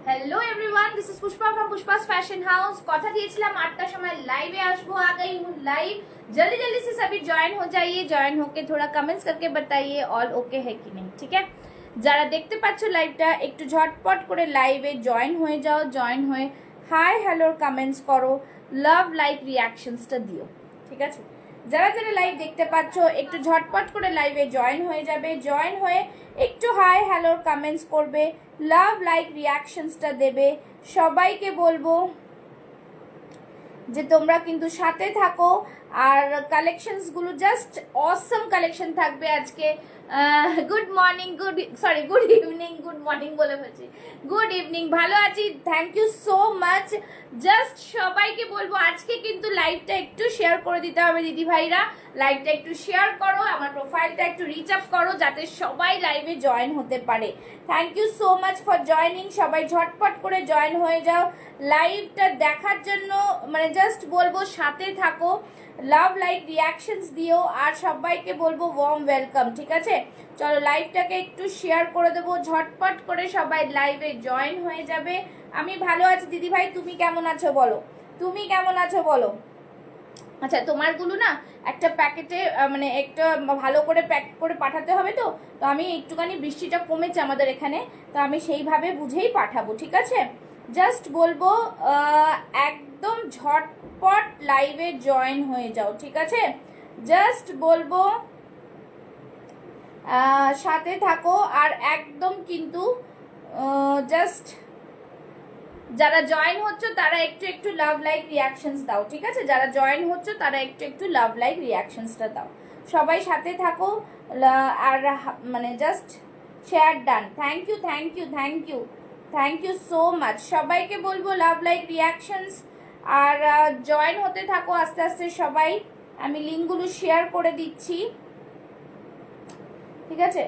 Hello everyone, this is Pushpa from Pushpa's fashion house. কথা দিয়েছিলাম 8টার সময় লাইভে আসবো। आ गई हूँ लाइव। जल्दी जल्दी से सभी ज्वाइन हो जाइए। ज्वाइन होके थोड़ा कमेंट्स करके बताइए ऑल ओके है कि नहीं, ठीक है। যারা দেখতে পাচ্ছ লাইভটা একটু ঝটপট করে লাইভে জয়েন হয়ে যাও। জয়েন হয়ে হাই হ্যালোর কমেন্টস করো, লাভ লাইক রিয়াকশনসটা দিও, ঠিক আছে। যারা যারা লাইভ দেখতে পাচ্ছ একটু ঝটপট করে লাইভে জয়েন হয়ে যাবে। জয়েন হয়ে একটু হাই হ্যালোর কমেন্টস করবে, লাভ লাইক রিয়াকশনসটা দেবে। সবাইকে বলবো যে তোমরা কিন্তু সাথে থাকো। আর কালেকশনসগুলো জাস্ট অসম কালেকশন থাকবে আজকে। Good morning, good evening, good morning বলে ফেলছি, গুড ইভিনিং। ভালো আছি, thank you so much. Just সবাইকে বলবো আজকে কিন্তু লাইভটা একটু শেয়ার করে দিতে হবে দিদি ভাইরা। লাইভটা একটু শেয়ার করো, আমার প্রোফাইলটা একটু রিচ আপ করো যাতে সবাই লাইভে জয়েন হতে পারে। Thank you so much for joining. সবাই ঝটপট করে জয়েন হয়ে যাও লাইভটা দেখার জন্য। মানে জাস্ট বলবো সাথে থাকো, লাভ লাইক রিয়াকশনস দিও, আর সবাইকে বলবো ওয়ার্ম ওয়েলকাম, ঠিক আছে। চলো লাইভটাকে একটু শেয়ার করে দেবো, ঝটপট করে সবাই লাইভে জয়েন হয়ে যাবে। আমি ভালো আছি দিদি ভাই, তুমি কেমন আছো বলো, তুমি কেমন আছো বলো। আচ্ছা, তোমারগুলো না একটা প্যাকেটে মানে একটা ভালো করে প্যাক করে পাঠাতে হবে। তো তো আমি একটুখানি বৃষ্টিটা কমেছে আমাদের এখানে, তো আমি সেইভাবে বুঝেই পাঠাবো, ঠিক আছে। জাস্ট বলবো একদম ঝটপট লাইভে জয়েন হয়ে যাও, ঠিক আছে। জাস্ট বলবো সাথে থাকো। আর একদম কিন্তু জাস্ট যারা জয়েন হচ্ছে তারা একটু একটু লাভ লাইক রিয়াকশনস দাও, ঠিক আছে। যারা জয়েন হচ্ছে তারা একটু একটু লাভ লাইক রিয়াকশনসটা দাও। সবাই সাথে থাকো। আর মানে just share done. Thank you, thank you, thank you, thank you so much. সবাইকে বলবো লাভ লাইক রিয়াকশনস। আর জয়েন হতে থাকো আস্তে আস্তে সবাই। আমি লিঙ্কগুলো শেয়ার করে দিচ্ছি, ঠিক আছে।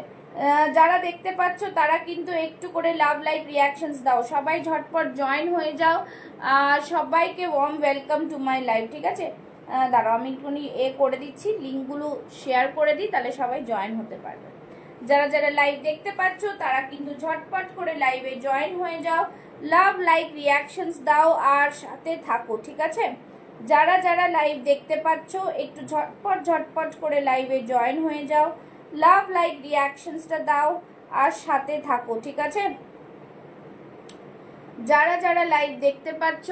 যারা দেখতে পাচ্ছ তারা কিন্তু একটু করে লাভ লাইক রিয়াকশনস দাও। সবাই ঝটপট জয়েন হয়ে যাও। সবাইকে warm welcome to my live, ঠিক আছে। দাঁড়াও আমি একটুখানি করে দিচ্ছি, লিঙ্কগুলো শেয়ার করে দিই, তাহলে সবাই জয়েন হতে পারবে। যারা যারা লাইভ দেখতে পাচ্ছ তারা কিন্তু ঝটপট করে লাইভে জয়েন হয়ে যাও, লাভ লাইক রিয়াকশনস দাও, আর সাথে থাকো, ঠিক আছে। যারা যারা লাইভ দেখতে পাচ্ছ একটু ঝটপট ঝটপট করে লাইভে জয়েন হয়ে যাও, লাভ লাইক রিয়াকশনসটা দাও, আর সাথে থাকো, ঠিক আছে। যারা যারা লাইভ দেখতে পাচ্ছ,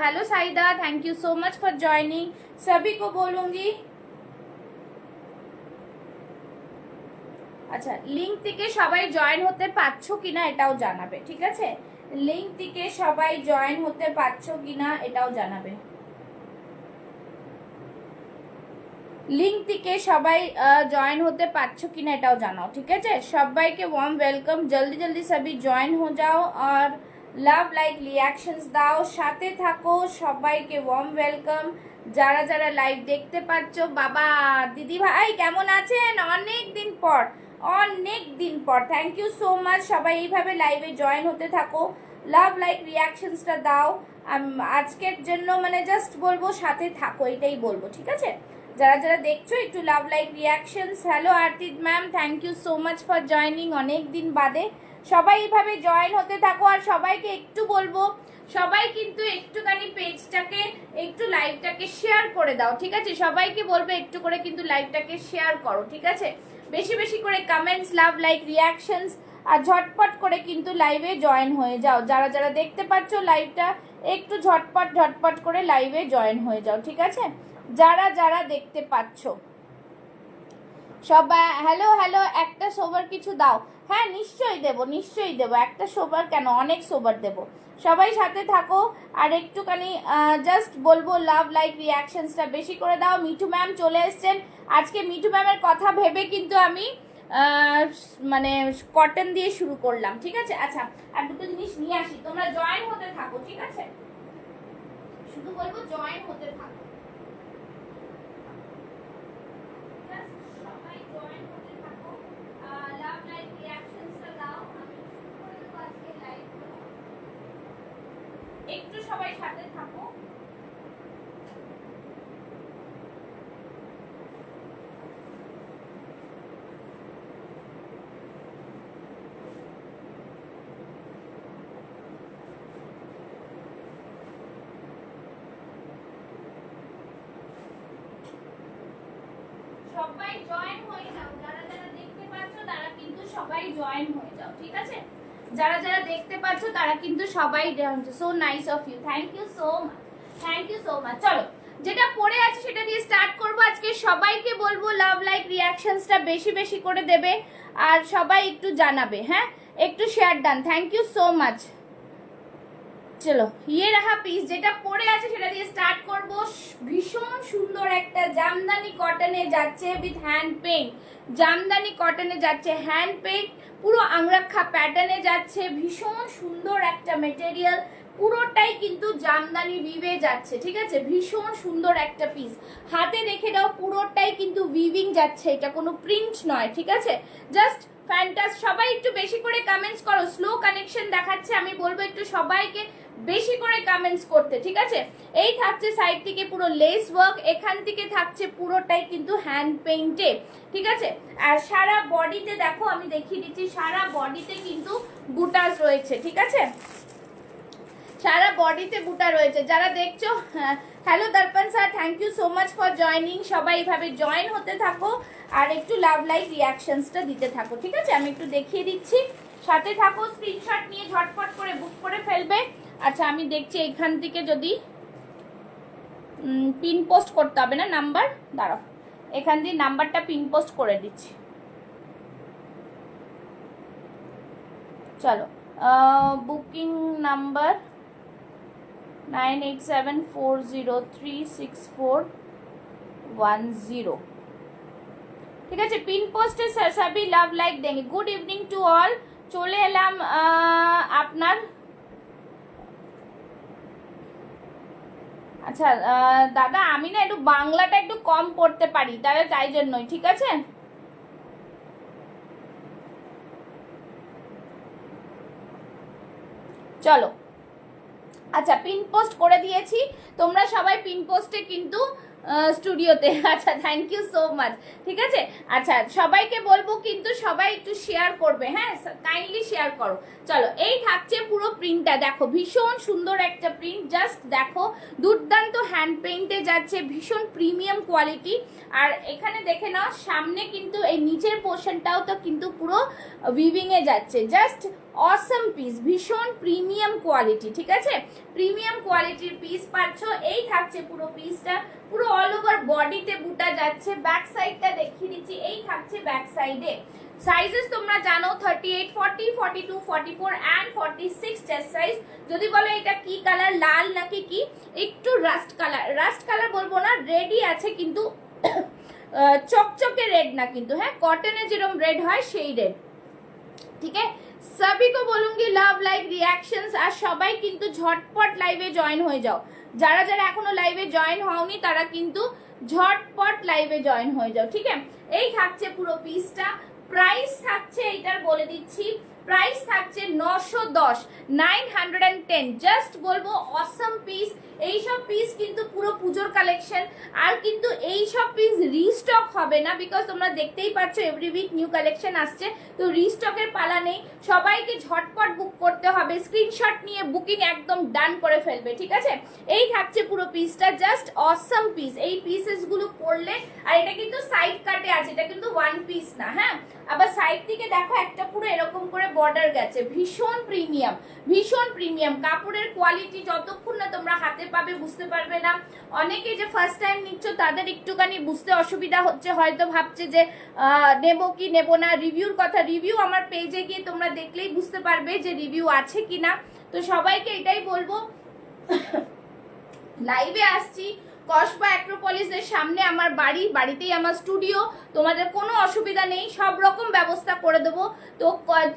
hello Saida, thank you so much for joining. सभी को बोलूंगी। আচ্ছা, লিংক থেকে সবাই জয়েন হতে পারছো কিনা এটাও জানাবে, ঠিক আছে। লিংক থেকে সবাই জয়েন হতে পারছো কিনা এটাও জানাবে। লিংক থেকে সবাই জয়েন হতে পারছো কিনা এটাও জানাও, ঠিক আছে। সবাইকে ওয়ার্ম ওয়েলকাম। জলদি জলদি সবই জয়েন হয়ে যাও আর লাভ লাইক রিয়াকশনস দাও, সাথে থাকো। সবাইকে ওয়ার্ম ওয়েলকাম। যারা যারা লাইভ দেখতে পাচ্ছ, বাবা দিদি ভাই কেমন আছেন? অনেক দিন পর, অনেক দিন পর। Thank you so much. সবাই এইভাবে লাইভে জয়েন হতে থাকো, লাভ লাইক রিয়াকশনসটা দাও। আজকের জন্য মানে জাস্ট বলবো সাথে থাকো, এটাই বলবো, ঠিক আছে। যারা যারা দেখছো একটু লাভ লাইক রিয়াকশনস। হ্যালো আরতিত ma'am, thank you so much for joining. অনেক দিন বাদে সবাই এইভাবে জয়েন হতে থাকো। আর সবাইকে একটু বলবো, সবাই কিন্তু একটুখানি পেজটাকে একটু লাইভটাকে শেয়ার করে দাও, ঠিক আছে। সবাইকে বলবো একটু করে কিন্তু লাইভটাকে শেয়ার করো, ঠিক আছে। বেশি বেশি করে কমেন্টস, লাভ লাইক রিয়াকশনস, আর ঝটপট করে কিন্তু লাইভে জয়েন হয়ে যাও। যারা যারা দেখতে পাচ্ছ লাইভটা একটু ঝটপট ঝটপট করে লাইভে জয়েন হয়ে যাও, ঠিক আছে। যারা যারা দেখতে পাচ্ছ সবাই হ্যালো হ্যালো, একটা সোবার কিছু দাও। হ্যাঁ নিশ্চয়ই দেবো, নিশ্চয়ই দেবো। একটা সোবার কেন, অনেক সোবার দেবো। সবাই সাথে থাকো। আর একটুখানি জাস্ট বলবো লাভ লাইক রিয়াকশনসটা বেশি করে দাও। মিঠু ম্যাম চলে এসছেন। আজকে মিঠু ম্যামের কথা ভেবে কিন্তু আমি মানে কটন দিয়ে শুরু করলাম, ঠিক আছে। আচ্ছা, আর দুটো জিনিস নিয়ে আসি, তোমরা জয়েন হতে থাকো, ঠিক আছে। শুধু বলবো জয়েন হতে থাকো। একটু সবাই সাথে থাকো। সবাই জয়েন হয়ে যাও, যারা যারা দেখতে পাচ্ছ তারা কিন্তু সবাই জয়েন হয়ে যাও, ঠিক আছে? যারা যারা দেখতে পাচ্ছ তারা কিন্তু সবাই so nice of you, thank you so much, thank you so much. চলো যেটা পড়ে আছে সেটা দিয়ে স্টার্ট করবো। আজকে সবাইকে বলবো লাভ লাইক রিয়াকশনসটা বেশি বেশি করে দেবে আর সবাই একটু জানাবে, হ্যাঁ একটু share done, thank you so much. চলো ইয়ে রাহা পিস, যেটা পড়ে আছে সেটা দিয়ে স্টার্ট করব। ভীষণ সুন্দর একটা জামদানি কটনে যাচ্ছে উইথ হ্যান্ড পেইন্ট, জামদানি কটনে যাচ্ছে হ্যান্ড পেইন্ট, পুরো আংরাক্ষা প্যাটার্নে যাচ্ছে, ভীষণ সুন্দর একটা মেটেরিয়াল, পুরোটাই কিন্তু জামদানি উইভে যাচ্ছে, ঠিক আছে? ভীষণ সুন্দর একটা পিস, হাতে দেখে দাও পুরোটাই কিন্তু উইভিং যাচ্ছে, এটা কোনো প্রিন্ট নয়, ঠিক আছে? জাস্ট ফ্যান্টাস। সবাই একটু বেশি করে কমেন্টস করো, স্লো কানেকশন দেখাচ্ছে, আমি বলবো একটু সবাইকে বেশি করে কমেন্টস করতে, ঠিক আছে? এই থাকছে সাইড থেকে পুরো লেস ওয়ার্ক, এখান থেকে থাকছে পুরোটাই কিন্তু হ্যান্ড পেইন্টে, ঠিক আছে? আর সারা বডিতে দেখো, আমি দেখিয়ে দিচ্ছি, সারা বডিতে কিন্তু বুটাস রয়েছে, ঠিক আছে? সারা বডিতে বুটা রয়েছে। যারা দেখছো, hello Darpan sir, thank you so much for joining. সবাই এইভাবে জয়েন হতে থাকো আর একটু লাভ লাইক রিয়াকশনসটা দিতে থাকো, ঠিক আছে? আমি একটু দেখিয়ে দিচ্ছি, সাথে থাকো, স্ক্রিনশট নিয়ে ঝটপট করে বুক করে ফেলবে। আচ্ছা আমি দেখছি এখান থেকে যদি পিন পোস্ট করতে হবে না নাম্বার, দাঁড়াও এখান দিয়ে নাম্বারটা পিন পোস্ট করে দিচ্ছি। চলো বুকিং নাম্বার 9874036410, ঠিক আছে? পিন পোস্টে সবই লাভ লাইক দেंगे। গুড ইভিনিং টু অল, চলে এলাম আপনার, আচ্ছা দাদা আমি না একটু বাংলাটা একটু কম পড়তে পারি, তাহলে তাই জন্যই, ঠিক আছে? চলো আচ্ছা পিন পোস্ট করে দিয়েছি, তোমরা সবাই পিন পোস্টে কিন্তু স্টুডিওতে, আচ্ছা থ্যাংক ইউ সো মাচ, ঠিক আছে? আচ্ছা সবাইকে বলবো কিন্তু সবাই একটু শেয়ার করবে, হ্যাঁ কাইন্ডলি শেয়ার করো। চলো এই থাকছে পুরো প্রিন্টটা, দেখো ভীষণ সুন্দর একটা প্রিন্ট, জাস্ট দেখো দুর্দান্ত হ্যান্ড পেইন্টে যাচ্ছে, ভীষণ প্রিমিয়াম কোয়ালিটি। আর এখানে দেখে নাও সামনে কিন্তু এই নিচের পোর্শনটাও তো কিন্তু পুরো উইভিং এ যাচ্ছে, জাস্ট অসম পিস, ভীষণ প্রিমিয়াম কোয়ালিটি, ঠিক আছে? প্রিমিয়াম কোয়ালিটির পিস পাচ্ছ। এই থাকছে পুরো পিসটা, পুরো অল ওভার বডিতে বুটা যাচ্ছে। ব্যাক সাইডটা দেখিয়ে দিচ্ছি, এই থাকছে ব্যাক সাইডে। সাইজেস তোমরা জানো 38, 40, 42, 44 এন্ড 46 চেস্ট সাইজ। যদি বলো এটা কি কালার, লাল নাকি কি, একটু রাস্ট কালার, রাস্ট কালার বলবো না, রেডই আছে কিন্তু চকচকে রেড না কিন্তু, হ্যাঁ কটনে যেরকম রেড হয় সেই রেড, ঠিক আছে? सभी को बोलूंगी লাভ লাইক রিয়াকশনস, আর সবাই কিন্তু ঝটপট লাইভে জয়েন হয়ে যাও। যারা যারা এখনো লাইভে জয়েন হওনি তারা কিন্তু ঝটপট লাইভে জয়েন হয়ে যাও, ঠিক আছে? এই থাকছে পুরো পিসটা, প্রাইস থাকছে এটার বলে দিচ্ছি, প্রাইস থাকছে 910, 910, জাস্ট বলবো অসম পিস। এইসব পিস কিন্তু পুরো পুজোর কালেকশন, আর কিন্তু এইসব পিস রিস্টক হবে না, বিকজ তোমরা দেখতেই পাচ্ছ এভরি উইক নিউ কালেকশন আসছে, তো রিস্টকের পালা নেই, সবাইকে ঝটপট বুক করতে হবে, স্ক্রিনশট নিয়ে বুকিং একদম ডান করে ফেলবে, ঠিক আছে? এই থাকছে পুরো পিসটা, জাস্ট অসম পিস। এই পিসেস গুলো পরলে, আর এটা কিন্তু সাইড কাটে আছে, এটা কিন্তু ওয়ান পিস না, হ্যাঁ আবার সাইড থেকে দেখো একটা পুরো এরকম করে বর্ডার গেছে, ভীষণ প্রিমিয়াম, ভীষণ প্রিমিয়াম। কাপড়ের কোয়ালিটি যতক্ষণ না তোমরা হাতে পাবে বুঝতে পারবে না। অনেকে যে ফার্স্ট টাইম নিচ্ছ তাদের একটুখানি বুঝতে অসুবিধা হচ্ছে, হয়তো ভাবছে যে নেব কি নেব না। রিভিউর কথা, রিভিউ আমার পেজে গিয়ে তোমরা দেখলেই বুঝতে পারবে যে রিভিউ আছে কিনা। তো সবাইকে এটাই বলবো, লাইভে আসছি কসবা অ্যাক্রোপলিসের সামনে আমার বাড়ি, বাড়িতেই আমার স্টুডিও, তোমাদের কোনো অসুবিধা নেই, সব রকম ব্যবস্থা করে দেবো, তো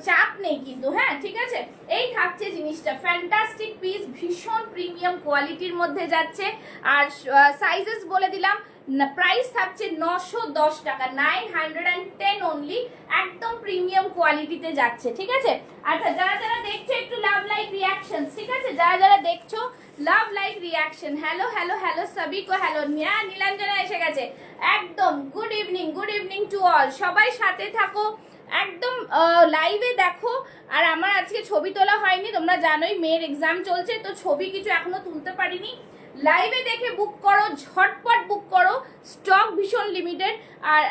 চাপ নেই কিন্তু, হ্যাঁ ঠিক আছে? এই থাকছে জিনিসটা, ফ্যান্টাস্টিক পিস, ভীষণ প্রিমিয়াম কোয়ালিটির মধ্যে যাচ্ছে। আর সাইজেস বলে দিলাম, প্রাইস থাকছে 910 টাকা, 910 অনলি, একদম প্রিমিয়াম কোয়ালিটিতে যাচ্ছে, ঠিক আছে? আচ্ছা যারা যারা দেখছো একটু লাভ লাইক রিয়াকশন, ঠিক আছে? যারা যারা দেখছো love like reaction, hello hello hello সবই কো হ্যালো, নীলাঞ্জনা এসে গেছে, একদম গুড ইভিনিং টু অল, সবাই সাথে থাকো, একদম লাইভে দেখো। আর আমার আজকে ছবি তোলা হয়নি, তোমরা জানোই মেয়ের এক্সাম চলছে, তো ছবি কিছু এখনো তুলতে পারিনি। লাইভে দেখে বুক করো, ঝটপট বুক করো, স্টক ভীষণ লিমিটেড। আর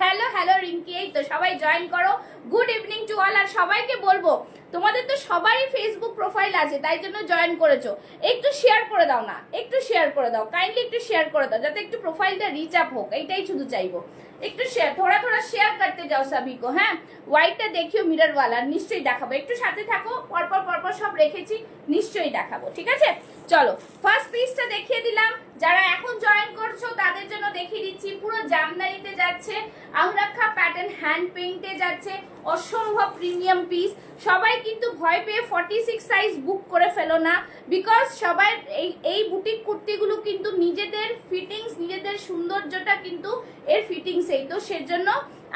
হ্যালো হ্যালো রিঙ্কি, এই তো সবাই জয়েন করো। Good evening to all. আর সবাইকে বলবো, তোমাদের তো সবারই ফেসবুক প্রোফাইল আছে, তাই জন্য জয়েন করেছো, একটু শেয়ার করে দাও না, একটু শেয়ার করে দাও, কাইন্ডলি একটু শেয়ার করে দাও, যাতে একটু প্রোফাইলটা রিচ আপ হোক, এইটাই শুধু চাইবো। একটু শেয়ার, থোড়া থোড়া শেয়ার করতে যাও সবই কো। হ্যাঁ, হোয়াইটটা দেখিও মিররওয়ালা, নিশ্চয়ই দেখাবো, একটু সাথে থাকো, পরপর পরপর সব রেখেছি, নিশ্চয়ই দেখাবো, ঠিক আছে। চলো ফার্স্ট পিসটা দেখিয়ে দিলাম, যারা এখন জয়েন করছো তাদের জন্য দেখিয়ে দিচ্ছি। পুরো জামদানিতে যাচ্ছে, আংরাক্ষা প্যাটার্ন হ্যান্ড পেইন্টে যাচ্ছে, অসম্ভব প্রিমিয়াম পিস। সবাই কিন্তু ভয় পেয়ে 46 সাইজ বুক করে ফেলো না, বিকজ সবাই এই বুটিক কুর্তিগুলো কিন্তু নিজেদের ফিটিংস, নিজেদের সৌন্দর্যটা কিন্তু এর ফিটিংসেই, তো সেজন্য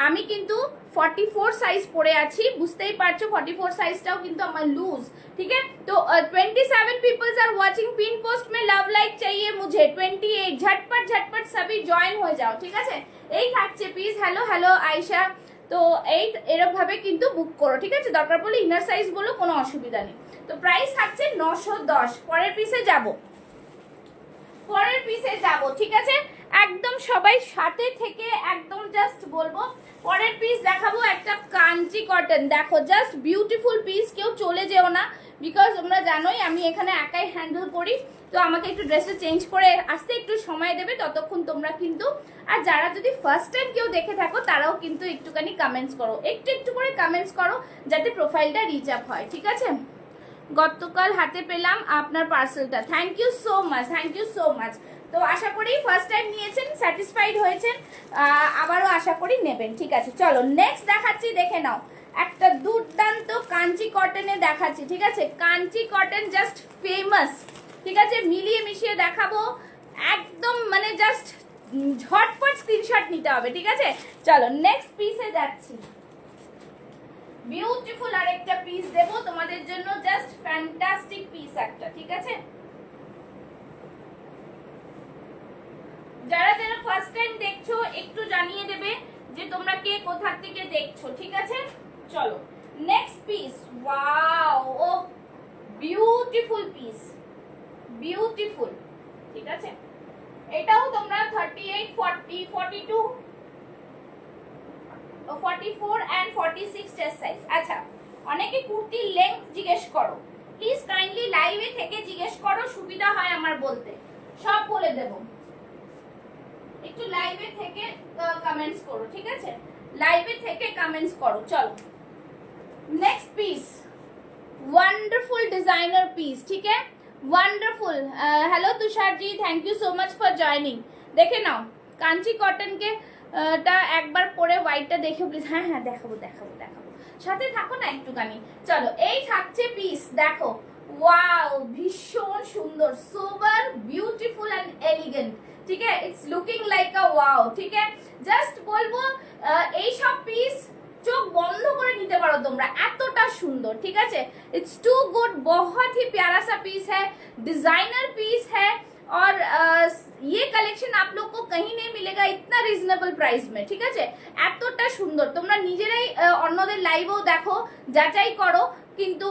আমি কিন্তু 44 সাইজ পরে আছি, বুঝতেই পারছো 44 সাইজটাও কিন্তু আমার লুজ, ठीक है। तो 27 peoples are watching, pin post में लव लाइक चाहिए मुझे 28, झटपट झटपट सभी জয়েন হয়ে যাও, ঠিক আছে। এই থাকছে পিস। হ্যালো হ্যালো আয়শা, তো এই এরকম ভাবে কিন্তু বুক করো, ঠিক আছে। দরকার পড়লে ইনার সাইজ বলো, কোনো অসুবিধা নেই। তো প্রাইস থাকছে 910। পরের পিসে যাব, পরের পিসে যাব, ঠিক আছে। একদম সবাই সাথে থেকে একদম জাস্ট বলবো, পরের পিস দেখাবো একটা কাঞ্চি কটন। দেখো জাস্ট বিউটিফুল পিস, কেউ চলে যেও না, বিকজ তোমরা জানোই আমি এখানে একাই হ্যান্ডেল করি, তো আমাকে একটু ড্রেসটা চেঞ্জ করে আসতে একটু সময় দেবে, ততক্ষণ তোমরা কিন্তু। আর যারা যদি ফার্স্ট টাইম কেউ দেখে থাকো তারাও কিন্তু একটুখানি কমেন্টস করো, একটু একটু করে কমেন্টস করো, যাতে প্রোফাইলটা রিচ আপ হয়, ঠিক আছে। গতকাল হাতে পেলাম আপনার পার্সেলটা, thank you so much, thank you so much. তো আশা করি ফার্স্ট টাইম নিয়েছেন, স্যাটিসফাইড হয়েছেন, আবারও আশা করি নেবেন, ঠিক আছে। চলো নেক্সট দেখাচ্ছি, দেখে নাও একটা দুর্দান্ত কাঞ্চি কটনে দেখাচ্ছি, ঠিক আছে। কাঞ্চি কটন জাস্ট ফেমাস, ঠিক আছে, মিলিয়ে মিশিয়ে দেখাবো একদম, মানে জাস্ট ঝটপট স্ক্রিনশট নিতে হবে, ঠিক আছে। চলো নেক্সট পিসে যাচ্ছি। বিউটিফুল আরেকটা পিস দেবো তোমাদের জন্য, জাস্ট ফ্যান্টাস্টিক পিস একটা, ঠিক আছে। যারা যারা ফার্স্ট টাইম দেখছো একটু জানিয়ে দেবে যে তোমরা কে কোথা থেকে দেখছো, ঠিক আছে। চলো নেক্সট পিস। ওয়াও, ও বিউটিফুল পিস, বিউটিফুল, ঠিক আছে। এটাও তোমরা 38, 40, 42, 44 and 46 চেস্ট সাইজ। আচ্ছা, অনেকে কুর্তির লেন্থ জিজ্ঞেস করো, প্লিজ কাইন্ডলি লাইভে থেকে জিজ্ঞেস করো, সুবিধা হয় আমার বলতে, সব বলে দেব। একটু লাইভে থেকে কমেন্টস করো, ঠিক আছে, লাইভে থেকে কমেন্টস করো। চলো next piece, wonderful designer piece, ठीक है, wonderful. Hello Tushar ji, thank you so much for joining. দেখে নাও কাঞ্চি কটন কে টা একবার পরে হোয়াইটটা দেখো প্লিজ। হ্যাঁ হ্যাঁ দেখাবো দেখাবো দেখাবো, সাথে থাকো না একটুখানি। চলো এই থাকছে পিস, দেখো ওয়াও, ভীষণ সুন্দর, সোবার, বিউটিফুল এন্ড এলিগেন্ট, ঠিক আছে। It's looking like a wow, ঠিক আছে। জাস্ট বলবো এই সব পিস চোখ বন্ধ করে নিতে পারো তোমরা, এতটা সুন্দর, ঠিক আছে। इट्स टू गुड, बहुत ही प्यारा सा पीस है, डिजाइनर पीस है, और ये कलेक्शन आप लोग को कहीं नहीं मिलेगा इतना রিজনেবল প্রাইস में, ঠিক আছে। এতটা সুন্দর, তোমরা নিজেরাই অন্যদের লাইভও দেখো, যাচাই করো, কিন্তু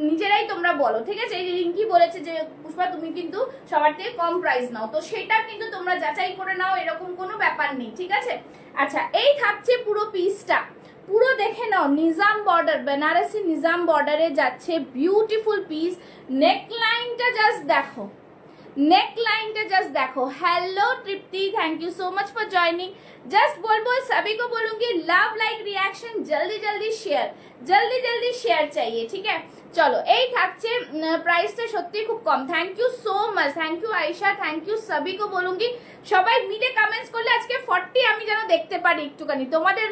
নিজেরাই তোমরা বলো, ঠিক আছে। এই রিঙ্কি বলেছে যে পুষ্পা তুমি কিন্তু সবার থেকে কম প্রাইস নাও, তো সেটা কিন্তু তোমরা যাচাই করে নাও, এরকম কোনো ব্যাপার নেই, ঠিক আছে। আচ্ছা, এই থাকছে পুরো পিসটা, পুরো দেখে নাও, নিজাম বর্ডার, বেনারসি নিজাম বর্ডারে যাচ্ছে, বিউটিফুল পিস। নেক লাইনটা জাস্ট দেখো, নেক লাইনটা জাস্ট দেখো। Hello Tripti, thank you so much for joining. Just बोलबो सभी को बोलूंगी लव लाइक रिएक्शन जल्दी जल्दी शेयर, जल्दी जल्दी शेयर चाहिए, ठीक है। চলো এই থাকছে, প্রাইসটা সত্যি খুব কম। Thank you so much, thank you Ayesha, thank you সবই কো বলুঙ্গি। সবাই মিলে কমেন্টস করলে আজকে 40 আমি যেন দেখতে পারি একটুখানি, তোমাদের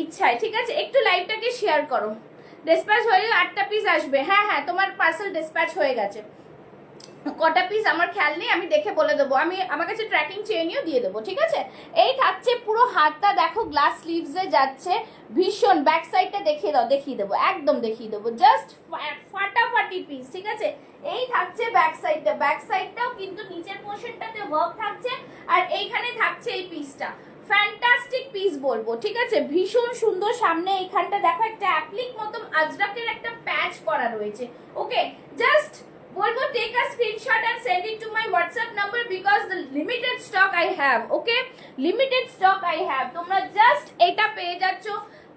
ইচ্ছায়, ঠিক আছে। একটু লাইভটাকে শেয়ার করো। ডিসপ্যাচ হয়ে 8টা পিস আসবে। হ্যাঁ হ্যাঁ, তোমার পার্সেল ডিসপ্যাচ হয়ে গেছে, কটা পিস আমার খেয়াল নেই, আমি দেখে বলে দেবো, আমি আমার কাছে ট্র্যাকিং চেয়ে নিয়েও দিয়ে দেবো, ঠিক আছে। এই থাকছে পুরো হাতটা দেখো, গ্লাস স্লিভসে যাচ্ছে, ভীষণ। ব্যাক সাইডটা দেখিয়ে দাও, দেখিয়ে দেবো, একদম দেখিয়ে দেবো, জাস্ট ফাটাফাটি পিস, ঠিক আছে। এই থাকছে ব্যাক সাইডটা, ব্যাক সাইডটাও কিন্তু নিচের পোর্শনটাতে ওয়ার্ক থাকছে, আর এইখানে থাকছে এই পিসটা, ফ্যান্টাস্টিক পিস বলবো, ঠিক আছে, ভীষণ সুন্দর। সামনে এইখানটা দেখো একটা অ্যাপ্লিক মতন আজরাকের একটা প্যাচ করা রয়েছে, ওকে। জাস্ট বলবো take a screenshot and send it to my WhatsApp number because the limited stock I have, okay, limited stock I have. তোমরা জাস্ট এটা পেয়ে যাচ্ছ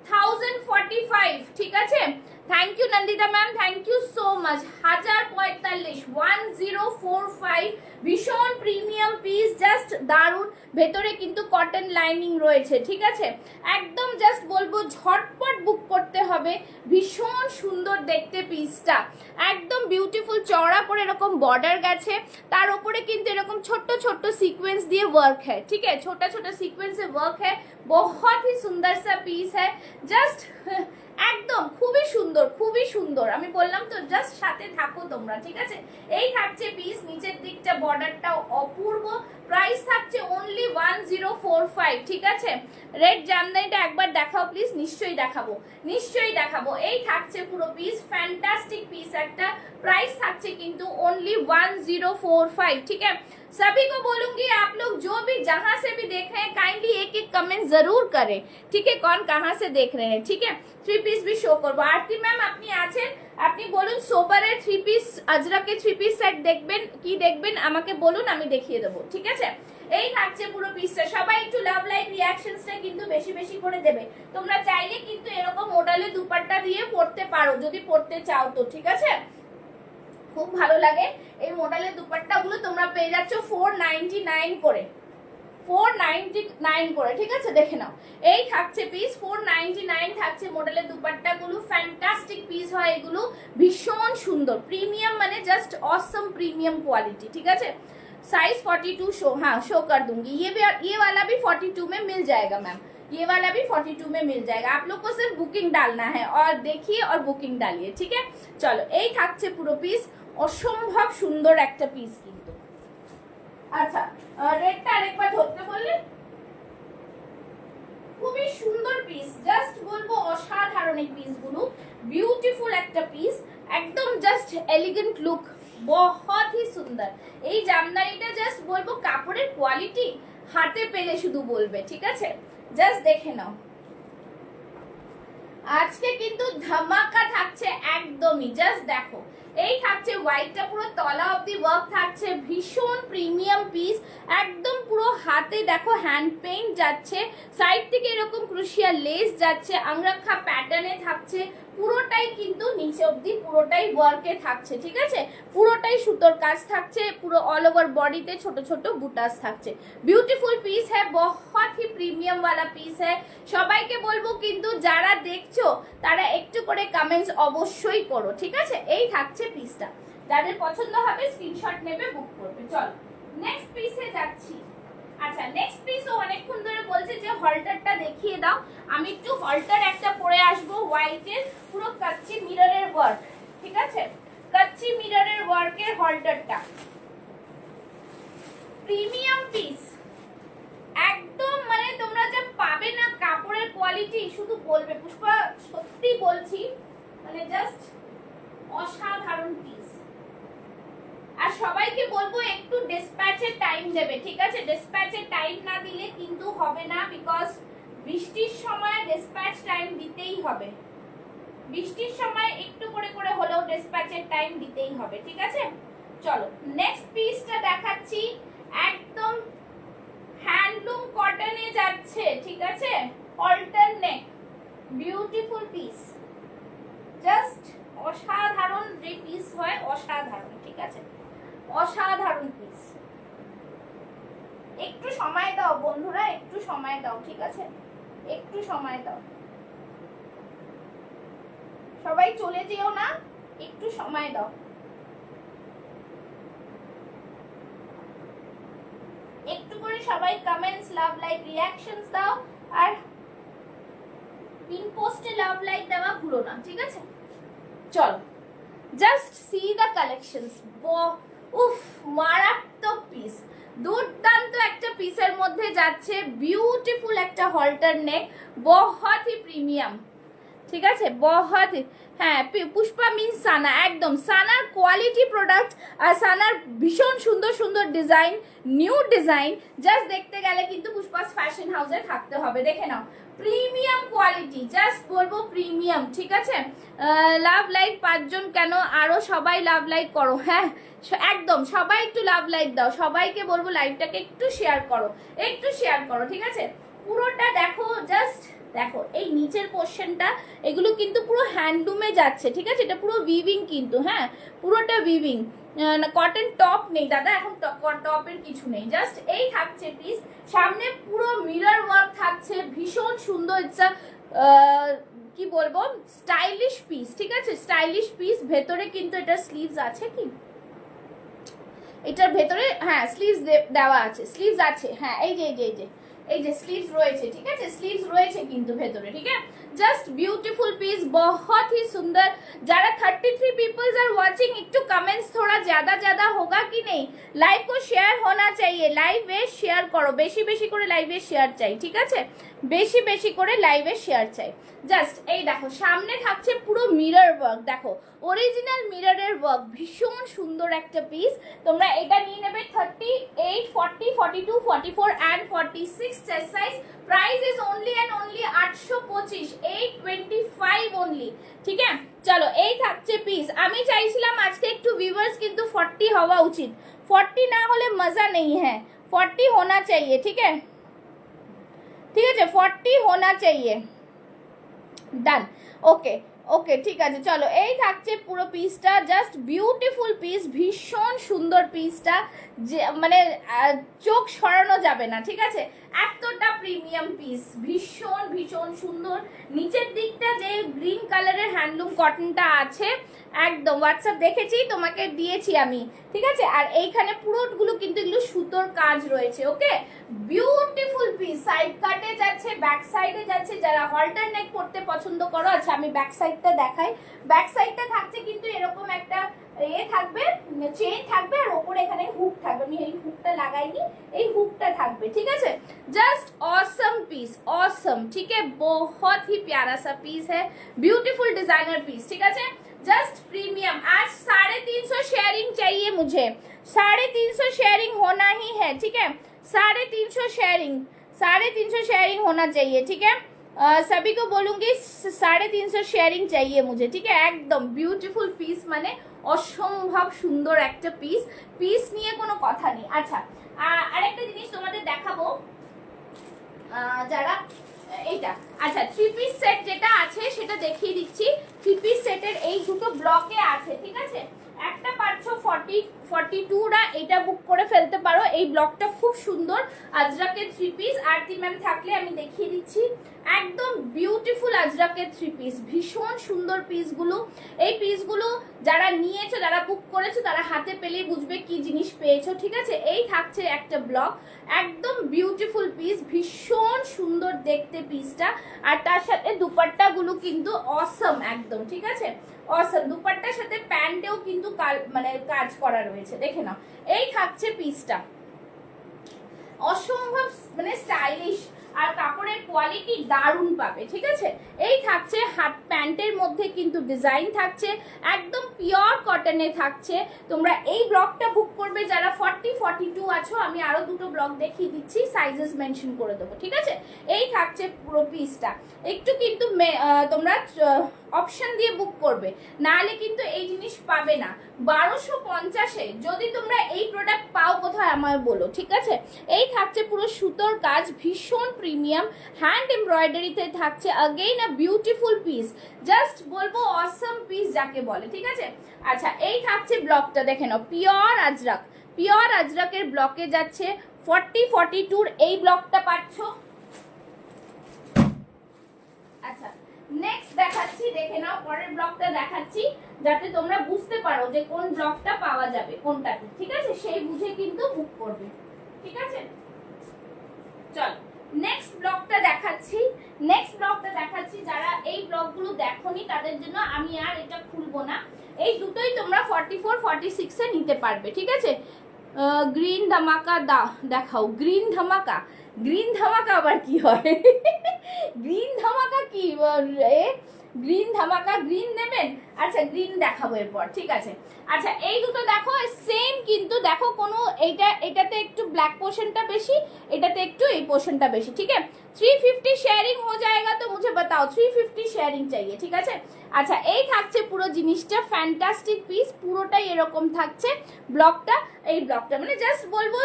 1045, ঠিক আছে। Thank you Nandita ma'am, thank you so much. 1045, 1045, ভীষণ premium piece, just দারুন। ভেতরে কিন্তু কটন লাইনিং রয়েছে, ঠিক আছে। একদম জাস্ট বলবো ঝটপট বুক করতে হবে, ভীষণ সুন্দর দেখতে পিসটা, একদম বিউটিফুল। চওড়া করে এরকম বর্ডার গেছে, তার উপরে কিন্তু এরকম ছোট্ট ছোট্ট সিকোয়েন্স দিয়ে ওয়ার্ক है, ठीक है, छोटा छोटा सीक्वेंस से वर्क है। बहुत ही सुंदर सा पीस है, জাস্ট একদম খুবই সুন্দর, খুবই সুন্দর। আমি বললাম তো জাস্ট সাথে থাকো তোমরা, ঠিক আছে। এই থাকছে পিস, নিচের দিকটা বর্ডারটাও অপূর্ব। প্রাইস থাকছে অনলি 1045, ঠিক আছে। রেড জামদানিটা একবার দেখাও প্লিজ। নিশ্চয়ই দেখাবো, নিশ্চয়ই দেখাবো। এই থাকছে পুরো পিস, ফ্যান্টাস্টিক পিস একটা। प्राइस থাকছে কিন্তু ओनली 1045, ठीक है। सभी को बोलूंगी आप लोग जो भी जहां से भी देख रहे हैं काइंडली एक एक कमेंट जरूर करें, ठीक है, कौन कहां से देख रहे हैं, ठीक है। थ्री पीस भी शो করব। আরতি ম্যাম আপনি আছেন, আপনি বলুন সোবারের থ্রি পিস, আজরাকের থ্রি পিস সেট দেখবেন কি দেখবেন আমাকে বলুন, আমি দেখিয়ে দেবো, ঠিক আছে। এই থাকছে পুরো পিসটা। সবাই একটু লাভ লাইক রিঅ্যাকশনসটা কিন্তু বেশি বেশি করে দেবে। তোমরা চাইলে কিন্তু এরকম মডেলের দুপাট্টা দিয়ে পরতে পারো যদি পরতে চাও তো, ঠিক আছে। খুব ভালো লাগে এই মডেলের দুপাট্টাগুলো। তোমরা পেয়ে যাচ্ছ 499 করে, 499 করে, ঠিক আছে। দেখে নাও, এই থাকছে পিস 499 থাকছে মডেলের দুপাট্টাগুলো। ফ্যান্টাস্টিক পিস হয় এগুলো, ভীষণ সুন্দর, প্রিমিয়াম, মানে জাস্ট ऑसम प्रीमियम क्वालिटी, ठीक है। साइज 42 शो, हाँ शो कर दूंगी। ये वाला भी 42 में मिल जाएगा मैम, ये वाला भी 42 में मिल जाएगा। आप लोग को सिर्फ बुकिंग डालना है और देखिए और बुकिंग डालिए, ठीक है। चलो এই থাকছে পুরো পিস, অসম্ভব সুন্দর একটা পিস কিন্তু। আচ্ছা রেডটা আরেকবার ধরতে বললে, খুবই সুন্দর পিস, জাস্ট বলবো অসাধারণ এই পিসগুলো, বিউটিফুল একটা পিস, একদম জাস্ট এলিগেন্ট লুক, बहुत ही সুন্দর। এই জামদানিটা জাস্ট বলবো কাপড়ের কোয়ালিটি হাতে পেলে শুধু বলবে, ঠিক আছে। জাস্ট দেখে নাও, আজকে কিন্তু ধামাকা থাকছে একদমই। জাস্ট দেখো, এই থাকছে হোয়াইটটা পুরো তলা অবধি ওয়ার্ক থাকছে, ভীষণ প্রিমিয়াম পিস, একদম পুরো হাতে দেখো হ্যান্ড পেইন্ট যাচ্ছে, সাইড থেকে এরকম ক্রুশিয়া লেস যাচ্ছে, আংরাখা প্যাটার্নে থাকছে, পুরোটাই কিন্তু নিচে অবধি পুরোটাই ওয়ার্কে থাকছে, ঠিক আছে। পুরোটাই সুতোর কাজ থাকছে, পুরো অল ওভার বডিতে ছোট ছোট বুটাস থাকছে। বিউটিফুল পিস হ্যাঁ, बहुत ही প্রিমিয়াম वाला পিস হ্যাঁ। সবাইকে বলবো কিন্তু যারা দেখছো তারা একটু করে কমেন্টস অবশ্যই করো, ঠিক আছে। এই থাকছে পিসটা, যাদের পছন্দ হবে স্ক্রিনশট নেবে, বুক করবে। চলো নেক্সট পিসে যাচ্ছি। আচ্ছা নেক্সট পিসও অনেকক্ষণ ধরে বলছে যে হলটারটা দেখিয়ে দাও, আমি একটু হলটার একটা পরে আসবো হোয়াইটের, পুরো কাচ্চি মিররের ওয়ার্ক, ঠিক আছে, কাচ্চি মিররের ওয়ার্কের হলটারটা, প্রিমিয়াম পিস একদম, মানে তোমরা যা পাবে না কাপড়ের কোয়ালিটি শুধু বলবে। পুষ্পা সত্যি বলছি, মানে জাস্ট অসাধারণ পিস। আর সবাইকে বলবো একটু ডিসপ্যাচের টাইম দেবে, ঠিক আছে। ডিসপ্যাচের টাইম না দিলে কিন্তু হবে না, বিকজ বৃষ্টির সময় ডিসপ্যাচ টাইম দিতেই হবে, বৃষ্টির সময় একটু করে করে হলেও ডিসপ্যাচের টাইম দিতেই হবে, ঠিক আছে। চলো নেক্সট পিসটা দেখাচ্ছি, একদম হ্যান্ডলুম কটনে যাচ্ছে, ঠিক আছে, অল্টারনেট, বিউটিফুল পিস, জাস্ট অসাধারণ যে পিস হয়, অসাধারণ, ঠিক আছে, অসাধারণ পিস। একটু সময় দাও বন্ধুরা, একটু সময় দাও, ঠিক আছে, একটু সময় দাও, সবাই চলে যেও না, একটু সময় দাও, একটু করে সবাই কমেন্টস, লাভ লাইক, রিঅ্যাকশনস দাও, আর পিন পোস্টে লাভ লাইক দেওয়া ভুলো না, ঠিক আছে। চলো জাস্ট সি দ্য কালেকশনস, উফ মারাত্মক পিস, দুর্দান্ত একটা পিসের মধ্যে যাচ্ছে, বিউটিফুল একটা হলটার নেক, बहुत ही প্রিমিয়াম, ঠিক আছে, बहुत ही, হ্যাঁ পুষ্পা মিন্স সানা, একদম সানার কোয়ালিটি প্রোডাক্ট, আর সানার ভীষণ সুন্দর সুন্দর ডিজাইন, নিউ ডিজাইন, জাস্ট দেখতে গেলে কিন্তু পুষ্পাস ফ্যাশন হাউসে থাকতে হবে। দেখে নাও প্রিমিয়াম কোয়ালিটি, জাস্ট বলবো প্রিমিয়াম, ঠিক আছে। লাভ লাইক 5 জন কেন, আরো সবাই লাভ লাইক করো, হ্যাঁ একদম সবাই একটু লাভ লাইক দাও, সবাইকে বলবো লাইভটাকে একটু শেয়ার করো, একটু শেয়ার করো, ঠিক আছে। পুরোটা দেখো, জাস্ট দেখো এই নিচের পোর্শনটা, এগুলো কিন্তু পুরো হ্যান্ডলুমে যাচ্ছে, ঠিক আছে। এটা পুরো উইভিং কিন্তু, হ্যাঁ পুরোটা উইভিং, কটন টপ নেই দাদা, এখন টপের কিছু নেই, জাস্ট এই থাকছে পিস। সামনে পুরো মিরর ওয়ার্ক থাকছে, ভীষণ সুন্দর, ইটস কি বলবো স্টাইলিশ পিস, ঠিক আছে, স্টাইলিশ পিস। ভেতরে কিন্তু এটা স্লিভস আছে কি, এটার ভেতরে হ্যাঁ স্লিভস দেওয়া আছে, স্লিভস আছে, হ্যাঁ এই যে এই যে এই যে এই যে স্লিভস রয়েছে, ঠিক আছে, স্লিভস রয়েছে কিন্তু ভেতরে, ঠিক আছে। जस्ट ब्यूटीफुल पीस, बहुत ही सुंदर। जरा 33 पीपल्स आर वाचिंग, একটু कमेंट्स थोड़ा ज्यादा होगा कि नहीं। लाइव को शेयर होना चाहिए, লাইভে শেয়ার করো, বেশি বেশি করে লাইভে শেয়ার চাই, ঠিক আছে, বেশি বেশি করে লাইভে শেয়ার চাই। জাস্ট এই দেখো সামনে থাকছে পুরো মিরর ওয়ার্ক, দেখো অরিজিনাল মিররের ওয়ার্ক, ভীষণ সুন্দর একটা পিস। তোমরা এটা নিয়ে নেবে 38, 40, 42, 44 and 46 chest size. Price is only and only 825, 825 only, ठीक है। चलो এই থাকছে পিস। আমি চাইছিলাম আজকে একটু ভিউয়ার্স কিন্তু 40 হওয়া উচিত, 40 না হলে মজা नहीं है, 40 होना चाहिए, ठीक है, ঠিক আছে, 40 होना चाहिए, ডান, ওকে ওকে ঠিক আছে। চলো এই থাকছে পুরো পিসটা, জাস্ট বিউটিফুল পিস, ভীষণ সুন্দর পিসটা, যে মানে চোখ সরানো যাবে না, ঠিক আছে, এতটা প্রিমিয়াম পিস, ভীষণ ভীষণ সুন্দর। নিচের দিকটা যে গ্রিন কালারের হ্যান্ডলুম কটনটা আছে, একদম হোয়াটসঅ্যাপ দেখেছি, তোমাকে দিয়েছি আমি, ঠিক আছে। আর এইখানে পুরোগুলো কিন্তু এগুলো সুতোর কাজ রয়েছে, ওকে, বিউটিফুল পিস। সাইড কাটে যাচ্ছে, ব্যাক সাইডে যাচ্ছে, যারা হল্টার নেক পড়তে পছন্দ করো। আচ্ছা আমি ব্যাক সাইডটা দেখাই। ব্যাক সাইডটা থাকছে কিন্তু এরকম একটা এ থাকবে, চেন থাকবে, আর ওপরে এখানে হুক থাকবে, আমি এই হুকটা লাগাইনি, এই হুকটা থাকবে, ঠিক আছে। जस्ट ऑसम पीस, ऑसम, ठीक है, बहुत ही प्यारा सा पीस है, ब्यूटीफुल डिजाइनर पीस, ठीक है, जस्ट प्रीमियम। आज 350 शेयरिंग चाहिए मुझे, 350 शेयरिंग होना ही है, ठीक है, 350 शेयरिंग, 350 शेयरिंग होना चाहिए, ठीक है। सभी को बोलूंगी 350 शेयरिंग चाहिए मुझे, ठीक है। एकदम ब्यूटीफुल पीस, মানে অসম্ভব সুন্দর একটা পিস, পিস নিয়ে কোনো কথা নেই। আচ্ছা আরেকটা জিনিস তোমাদের দেখাবো, যারা এইটা, আচ্ছা 3 পিস সেট যেটা আছে সেটা দেখিয়ে দিচ্ছি। 3 পিস সেটের এই দুটো ব্লকে আছে, ঠিক আছে। একটা পাচ্ছ 42 রা, এটা বুক করে ফেলতে পারো, এই ব্লকটা খুব সুন্দর, আজরাকের 3 পিস। আরতি ম্যাম থাকলে আমি দেখিয়ে দিচ্ছি, একদম বিউটিফুল আজরাকের 3 পিস, ভীষণ সুন্দর পিসগুলো। এই পিসগুলো যারা নিয়েছো, যারা বুক করেছো, তারা হাতে পেলেই বুঝবে কি জিনিস পেয়েছো, ঠিক আছে। এই থাকছে একটা ব্লক, একদম বিউটিফুল পিস, ভীষণ সুন্দর দেখতে পিসটা। আর তার সাথে দুপাট্টাগুলো কিন্তু অসম একদম, ঠিক আছে, অসম। দুপাট্টার সাথে প্যান্টেও কিন্তু মানে কাজ করা রয়েছে, দেখে নাও। এই থাকছে পিসটা, অসম্ভব মানে স্টাইলিশ, আর কাপড়ের কোয়ালিটি দারুণ পাবে, ঠিক আছে। এই থাকছে হাত, প্যান্টের মধ্যে কিন্তু ডিজাইন থাকছে, একদম পিওর কটনে থাকছে। তোমরা এই ব্লকটা বুক করবে যারা 40, 42 আছো, আমি আরো দুটো ব্লক দেখিয়ে দিচ্ছি, সাইজেস মেনশন করে দেবো, ঠিক আছে। এই থাকছে পুরো পিসটা, একটু কিন্তু তোমরা অপশন দিয়ে বুক করবে, নাহলে কিন্তু এই জিনিস পাবে না। 1250-এ যদি তোমরা এই প্রোডাক্ট পাও কোথায় আমায় বলো, ঠিক আছে। এই থাকছে পুরো সুতোর কাজ, ভীষণ প্রিমিয়াম, হ্যান্ড এমব্রয়ডারিতে থাকছে, again a beautiful piece, just বলবো অসম পিস যাকে বলে, ঠিক আছে। আচ্ছা এই থাকছে ব্লকটা, দেখে নাও, পিওর আজরাক, পিওর আজরাকের ব্লকে যাচ্ছে 40, 42 এই ব্লকটা পাচ্ছ। আচ্ছা নেক্সট দেখাচ্ছি, দেখে নাও, পরের ব্লকটা দেখাচ্ছি, যাতে তোমরা বুঝতে পারো যে কোন ব্লকটা পাওয়া যাবে কোনটাতে, ঠিক আছে, সেই বুঝে কিন্তু বুক করবে, ঠিক আছে। চল নেক্সট ব্লকটা দেখাচ্ছি, নেক্সট ব্লকটা দেখাচ্ছি। যারা এই ব্লকগুলো দেখোনি তাদের জন্য আমি আর এটা খুলবো না, এই দুটোই তোমরা 44, 46-এ নিতে পারবে, ঠিক আছে। গ্রিন ধামাকা দেখাও, গ্রিন ধামাকা, গ্রিন ধামাকা আবার কি হয়? গ্রিন ধামাকা কি, গ্রিন ধামাকা, গ্রিন নেবেন? আচ্ছা গ্রিন দেখাবো এরপর, ঠিক আছে। আচ্ছা এই দুটো দেখো সেম, কিন্তু দেখো কোনো এটাতে একটু ব্ল্যাক পোর্শনটা বেশি, এটাতে একটু এই পোর্শনটা বেশি, ঠিক আছে। 350 शेयरिंग हो जाएगा तो मुझे बताओ 350 शेयरिंग चाहिए ঠিক আছে আচ্ছা এই থাকছে পুরো জিনিসটা ফ্যান্টাস্টিক পিস পুরোটাই এরকম থাকছে ব্লকটা এই ব্লকটা মানে জাস্ট বলবো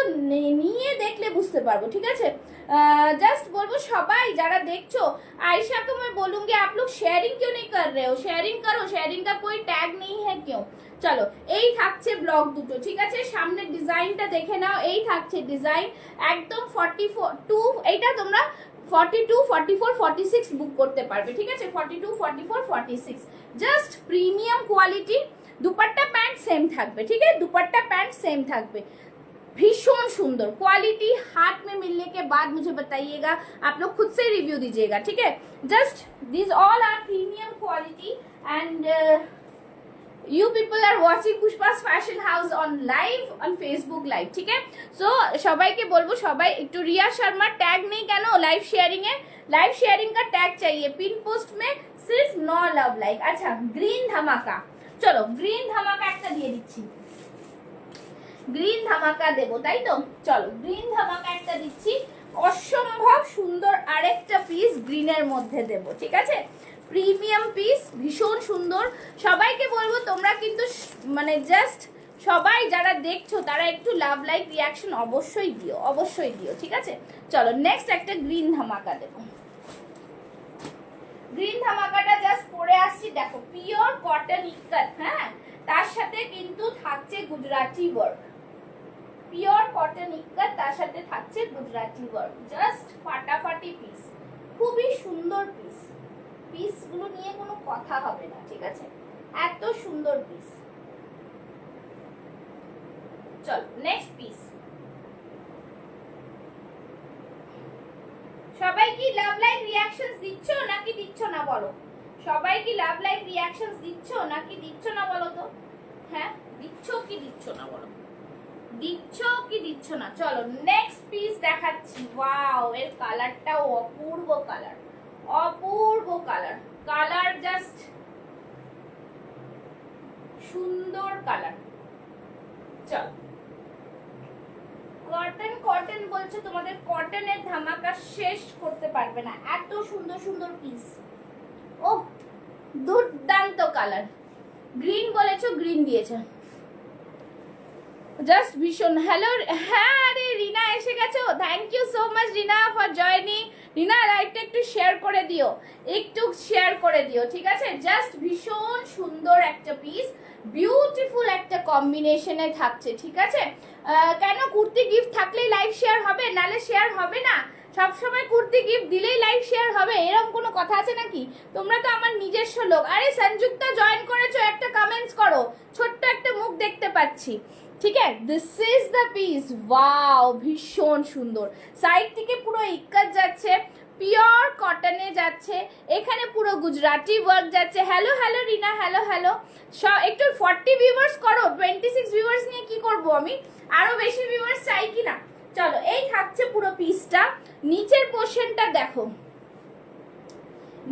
নিয়ে দেখলে বুঝতে পারবো ঠিক আছে जस्ट बोलबो সবাই যারা দেখছো आयशा को मैं बोलूंगी आप लोग शेयरिंग क्यों नहीं कर रहे हो शेयरिंग करो शेयरिंग का कोई टैग नहीं है क्यों চলো এই থাকছে ব্লক দুটো ঠিক আছে সামনের ডিজাইনটা দেখে নাও এই থাকছে ডিজাইন একদম 42 এইটা তোমরা 42 44 46 বুক করতে পারবে ঠিক আছে 42 44 46 just premium quality dupatta pant same থাকবে ঠিক আছে দুপাট্টা প্যান্ট সেম থাকবে भीषण सुंदर क्वालिटी हाथ में मिलने के बाद मुझे बताइएगा आप लोग खुद से रिव्यू दीजिएगा ठीक है just this all are premium quality and you people are watching Pushpa's Fashion House on live on Facebook live ठीक है so সবাইকে বলবো সবাই একটু রিয়া শর্মা ট্যাগ নেই কেন লাইভ শেয়ারিং का टैग चाहिए पिन पोस्ट में सिर्फ 9 लव लाइक अच्छा ग्रीन धमाका चलो ग्रीन धमाका একটা দিয়ে দিচ্ছি গ্রিন ধামাকা দেব তাই তো চলো গ্রিন ধামাকা একটা দিচ্ছি অসম্ভব সুন্দর আরেকটা পিস গ্রিনের মধ্যে দেব ঠিক আছে প্রিমিয়াম পিস ভীষণ সুন্দর সবাইকে বলবো তোমরা কিন্তু মানে জাস্ট সবাই যারা দেখছো তারা একটু লাভ লাইক রিয়াকশন অবশ্যই দিও ঠিক আছে চলো নেক্সট একটা গ্রিন ধামাকা দেব গ্রিন ধামাকাটা জাস্ট পরে আসছি দেখো পিওর কটন ইক্কাত হ্যাঁ তার সাথে কিন্তু থাকছে গুজরাটি ওয়ার্ক পিওর কটন ইক্কাত তার সাথে থাকছে গুজরাটি ওয়ার্ক জাস্ট ফাটাফাটি পিস খুবই সুন্দর পিসগুলো নিয়ে কোনো কথা হবে না ঠিক আছে এত সুন্দর পিস চল নেক্সট পিস সবাই কি লাভ লাইক রিঅ্যাকশনস দিচ্ছ নাকি দিচ্ছ না বলো সবাই কি লাভ লাইক রিঅ্যাকশনস দিচ্ছ নাকি দিচ্ছ না বলো তো হ্যাঁ দিচ্ছ কি দিচ্ছ না বলো দিচ্ছ কি দিচ্ছ না চলো নেক্সট পিস দেখাচ্ছি ওয়াও এর কালারটাও অপূর্ব কালার জাস্ট সুন্দর কালার চলো কটন বলছো তোমাদের কটনের ধামাকা শেষ করতে পারবে না এত সুন্দর পিস ও দুর্দান্ত কালার গ্রিন বলেছো গ্রিন দিয়েছো জাস্ট ভীষণ হ্যালো হ্যাঁ আরে রিনা এসে গেছো thank you so much Rina for joining Rina লাইভটা একটু শেয়ার করে দিও ঠিক আছে জাস্ট ভীষণ সুন্দর একটা পিস বিউটিফুল একটা কম্বিনেশনে থাকছে ঠিক আছে কেন কুর্তি গিফট থাকলেই লাইভ শেয়ার হবে নালে শেয়ার হবে না সবসময় কুর্তি গিফট দিলেই লাইভ শেয়ার হবে এরকম কোনো কথা আছে নাকি তোমরা তো আমার নিজস্ব লোক আরে সংযুক্তা জয়েন করেছো একটা কমেন্টস করো ছোট্ট একটা মুখ দেখতে পাচ্ছি ঠিক আছে this is the piece wow ভীষণ সুন্দর সাইড থেকে পুরো ইক্কাত যাচ্ছে পিওর কটনে যাচ্ছে এখানে পুরো গুজরাটি ওয়ার্ক যাচ্ছে হ্যালো রিনা হ্যালো একটু 40 ভিউয়ার্স করো 26 ভিউয়ার্স নিয়ে কি করব আমি আরো বেশি ভিউয়ার্স চাই কিনা চলো এই থাকছে পুরো পিসটা নিচের পোরশনটা দেখো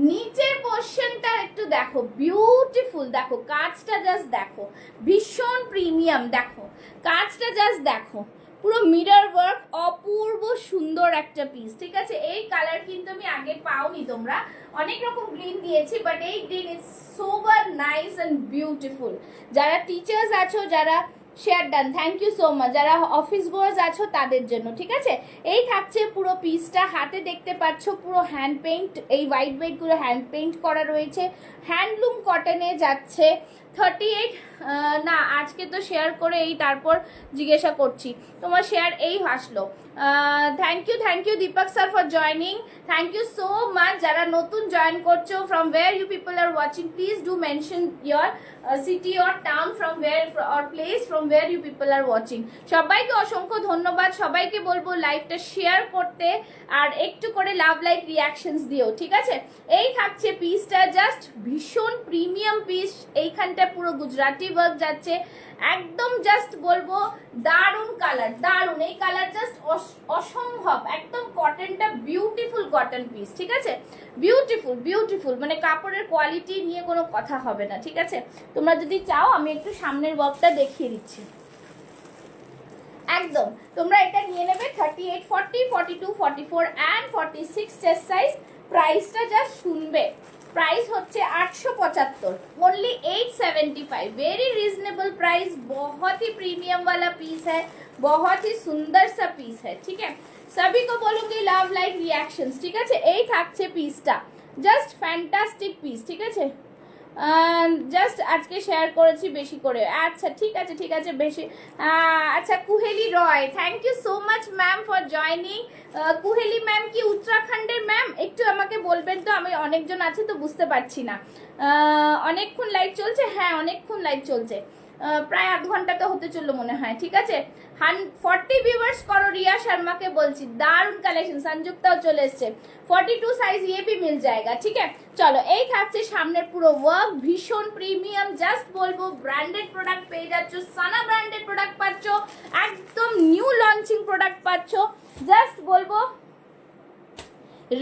নিচের পোরশনটা একটু দেখো বিউটিফুল দেখো কাজটা জাস্ট দেখো ভীষণ প্রিমিয়াম দেখো কাজটা জাস্ট দেখো পুরো মিরর ওয়ার্ক অপূর্ব সুন্দর একটা পিস ঠিক আছে এই কালার কিন্তু আমি আগে পাওনি তোমরা অনেক রকম গ্রিন দিয়েছি বাট এই green is sober nice and beautiful যারা টিচার্স আছো যারা share done thank you so much যারা অফিস গোয়ার্স আছো তাদের জন্য ঠিক আছে এই থাকছে পুরো পিসটা হাতে দেখতে পাচ্ছ পুরো হ্যান্ড পেইন্ট এই হোয়াইট গুলো হ্যান্ড পেইন্ট করা রয়েছে হ্যান্ডলুম কটনে যাচ্ছে 38 না আজকে তো শেয়ার করে এই তারপর জিজ্ঞাসা করছি তোমার শেয়ার এই আসলো thank you Deepak sir for joining thank you so much যারা নতুন জয়েন করছো from where you people are watching please do mention your city or town from where or place from where you people are watching সবাইকে অসংখ্য ধন্যবাদ সবাইকে বলবো লাইভটা share করতে আর একটু করে লাভ লাইক রিঅ্যাকশনস দিও ঠিক আছে এই থাকছে পিসটা জাস্ট ভীষণ প্রিমিয়াম পিস এইখানটা পুরো গুজরাটি ওয়ার্ক যাচ্ছে একদম জাস্ট বলবো দারুন কালার দারুন এই কালার জাস্ট অসম্ভব একদম কটনটা বিউটিফুল কটন পিস ঠিক আছে বিউটিফুল মানে কাপড়ের কোয়ালিটি নিয়ে কোনো কথা হবে না ঠিক আছে তোমরা যদি চাও আমি একটু সামনের ওয়ার্কটা দেখিয়ে দিচ্ছি একদম তোমরা এটা নিয়ে নেবে 38, 40, 42, 44 অ্যান্ড 46 চেস্ট সাইজ। প্রাইসটা জাস্ট শুনবে, प्राइस होच्छे 875, ओनली 875, वेरी रिजनेबल प्राइस। बहुत ही प्रीमियम वाला पीस है, बहुत ही सुंदर सा पीस है। ठीक है, सभी को बोलूंगी लव लाइक रिएक्शंस। ठीक है, এই থাকছে পিসটা, জাস্ট ফ্যান্টাস্টিক পিস। ঠিক আছে, জাস্ট আজকে শেয়ার করেছি বেশি করে। আচ্ছা ঠিক আছে ঠিক আছে, বেশি আচ্ছা। Kuheli Roy, thank you so much ma'am for joining. Kuheli ma'am কি উত্তরাখণ্ডের ম্যাম? একটু আমাকে বলবেন তো, আমি অনেকজন আছে তো বুঝতে পারছি না। অনেকক্ষণ লাইভ চলছে? হ্যাঁ অনেকক্ষণ লাইভ চলছে, প্রায় আধ ঘন্টা তো হতে চললো মনে হয়। ঠিক আছে, 40 ভিউয়ার্স করো। রিয়া শর্মাকে বলছি দারুণ কালেকশন। संजुक्ताও চলে এসছে, 42 সাইজ ये भी मिल जाएगा। ঠিক আছে, চলো এই থাকছে সামনের পুরো ওয়ার্ক, ভীষণ প্রিমিয়াম। জাস্ট বলবো ব্র্যান্ডেড প্রোডাক্ট পেয়ে যাচ্ছ, সানা ব্র্যান্ডেড প্রোডাক্ট পাচ্ছ, একদম নিউ লঞ্চিং প্রোডাক্ট পাচ্ছ। জাস্ট বলবো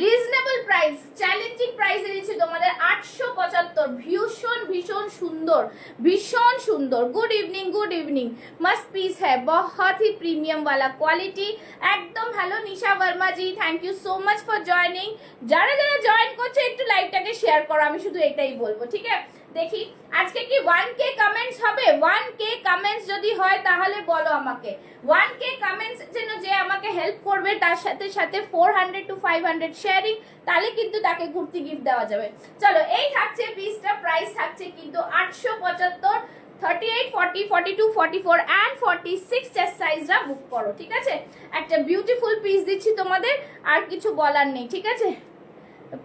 রিজনেবল প্রাইস, চ্যালেঞ্জিং প্রাইসে দিচ্ছি তোমাদের 875। ভীষণ ভীষণ সুন্দর, ভীষণ সুন্দর। Good evening, good evening. मस्त पीस है, बहुत ही प्रीमियम वाला क्वालिटी एकदम। Hello Nisha Verma ji, thank you so much for joining. যারা যারা জয়েন করছে একটু লাইভটাকে শেয়ার করো, আমি শুধু এটাই বলবো। ঠিক আছে, দেখি আজকে কি 1K কমেন্টস হবে? 1K কমেন্টস যদি হয় তাহলে বলো আমাকে। 1K কমেন্টস জন্য যে আমাকে হেল্প করবে তার সাথে সাথে 400 to 500 শেয়ারিং, তাহলে কিন্তু তাকে কুর্তি গিফট দেওয়া যাবে। চলো এই থাকছে পিসটা, প্রাইস থাকছে কিন্তু 875। 38, 40, 42, 44 অ্যান্ড 46 চেস্ট সাইজরা বুক করো। ঠিক আছে, একটা বিউটিফুল পিস দিচ্ছি তোমাদের, আর কিছু বলার নেই। ঠিক আছে,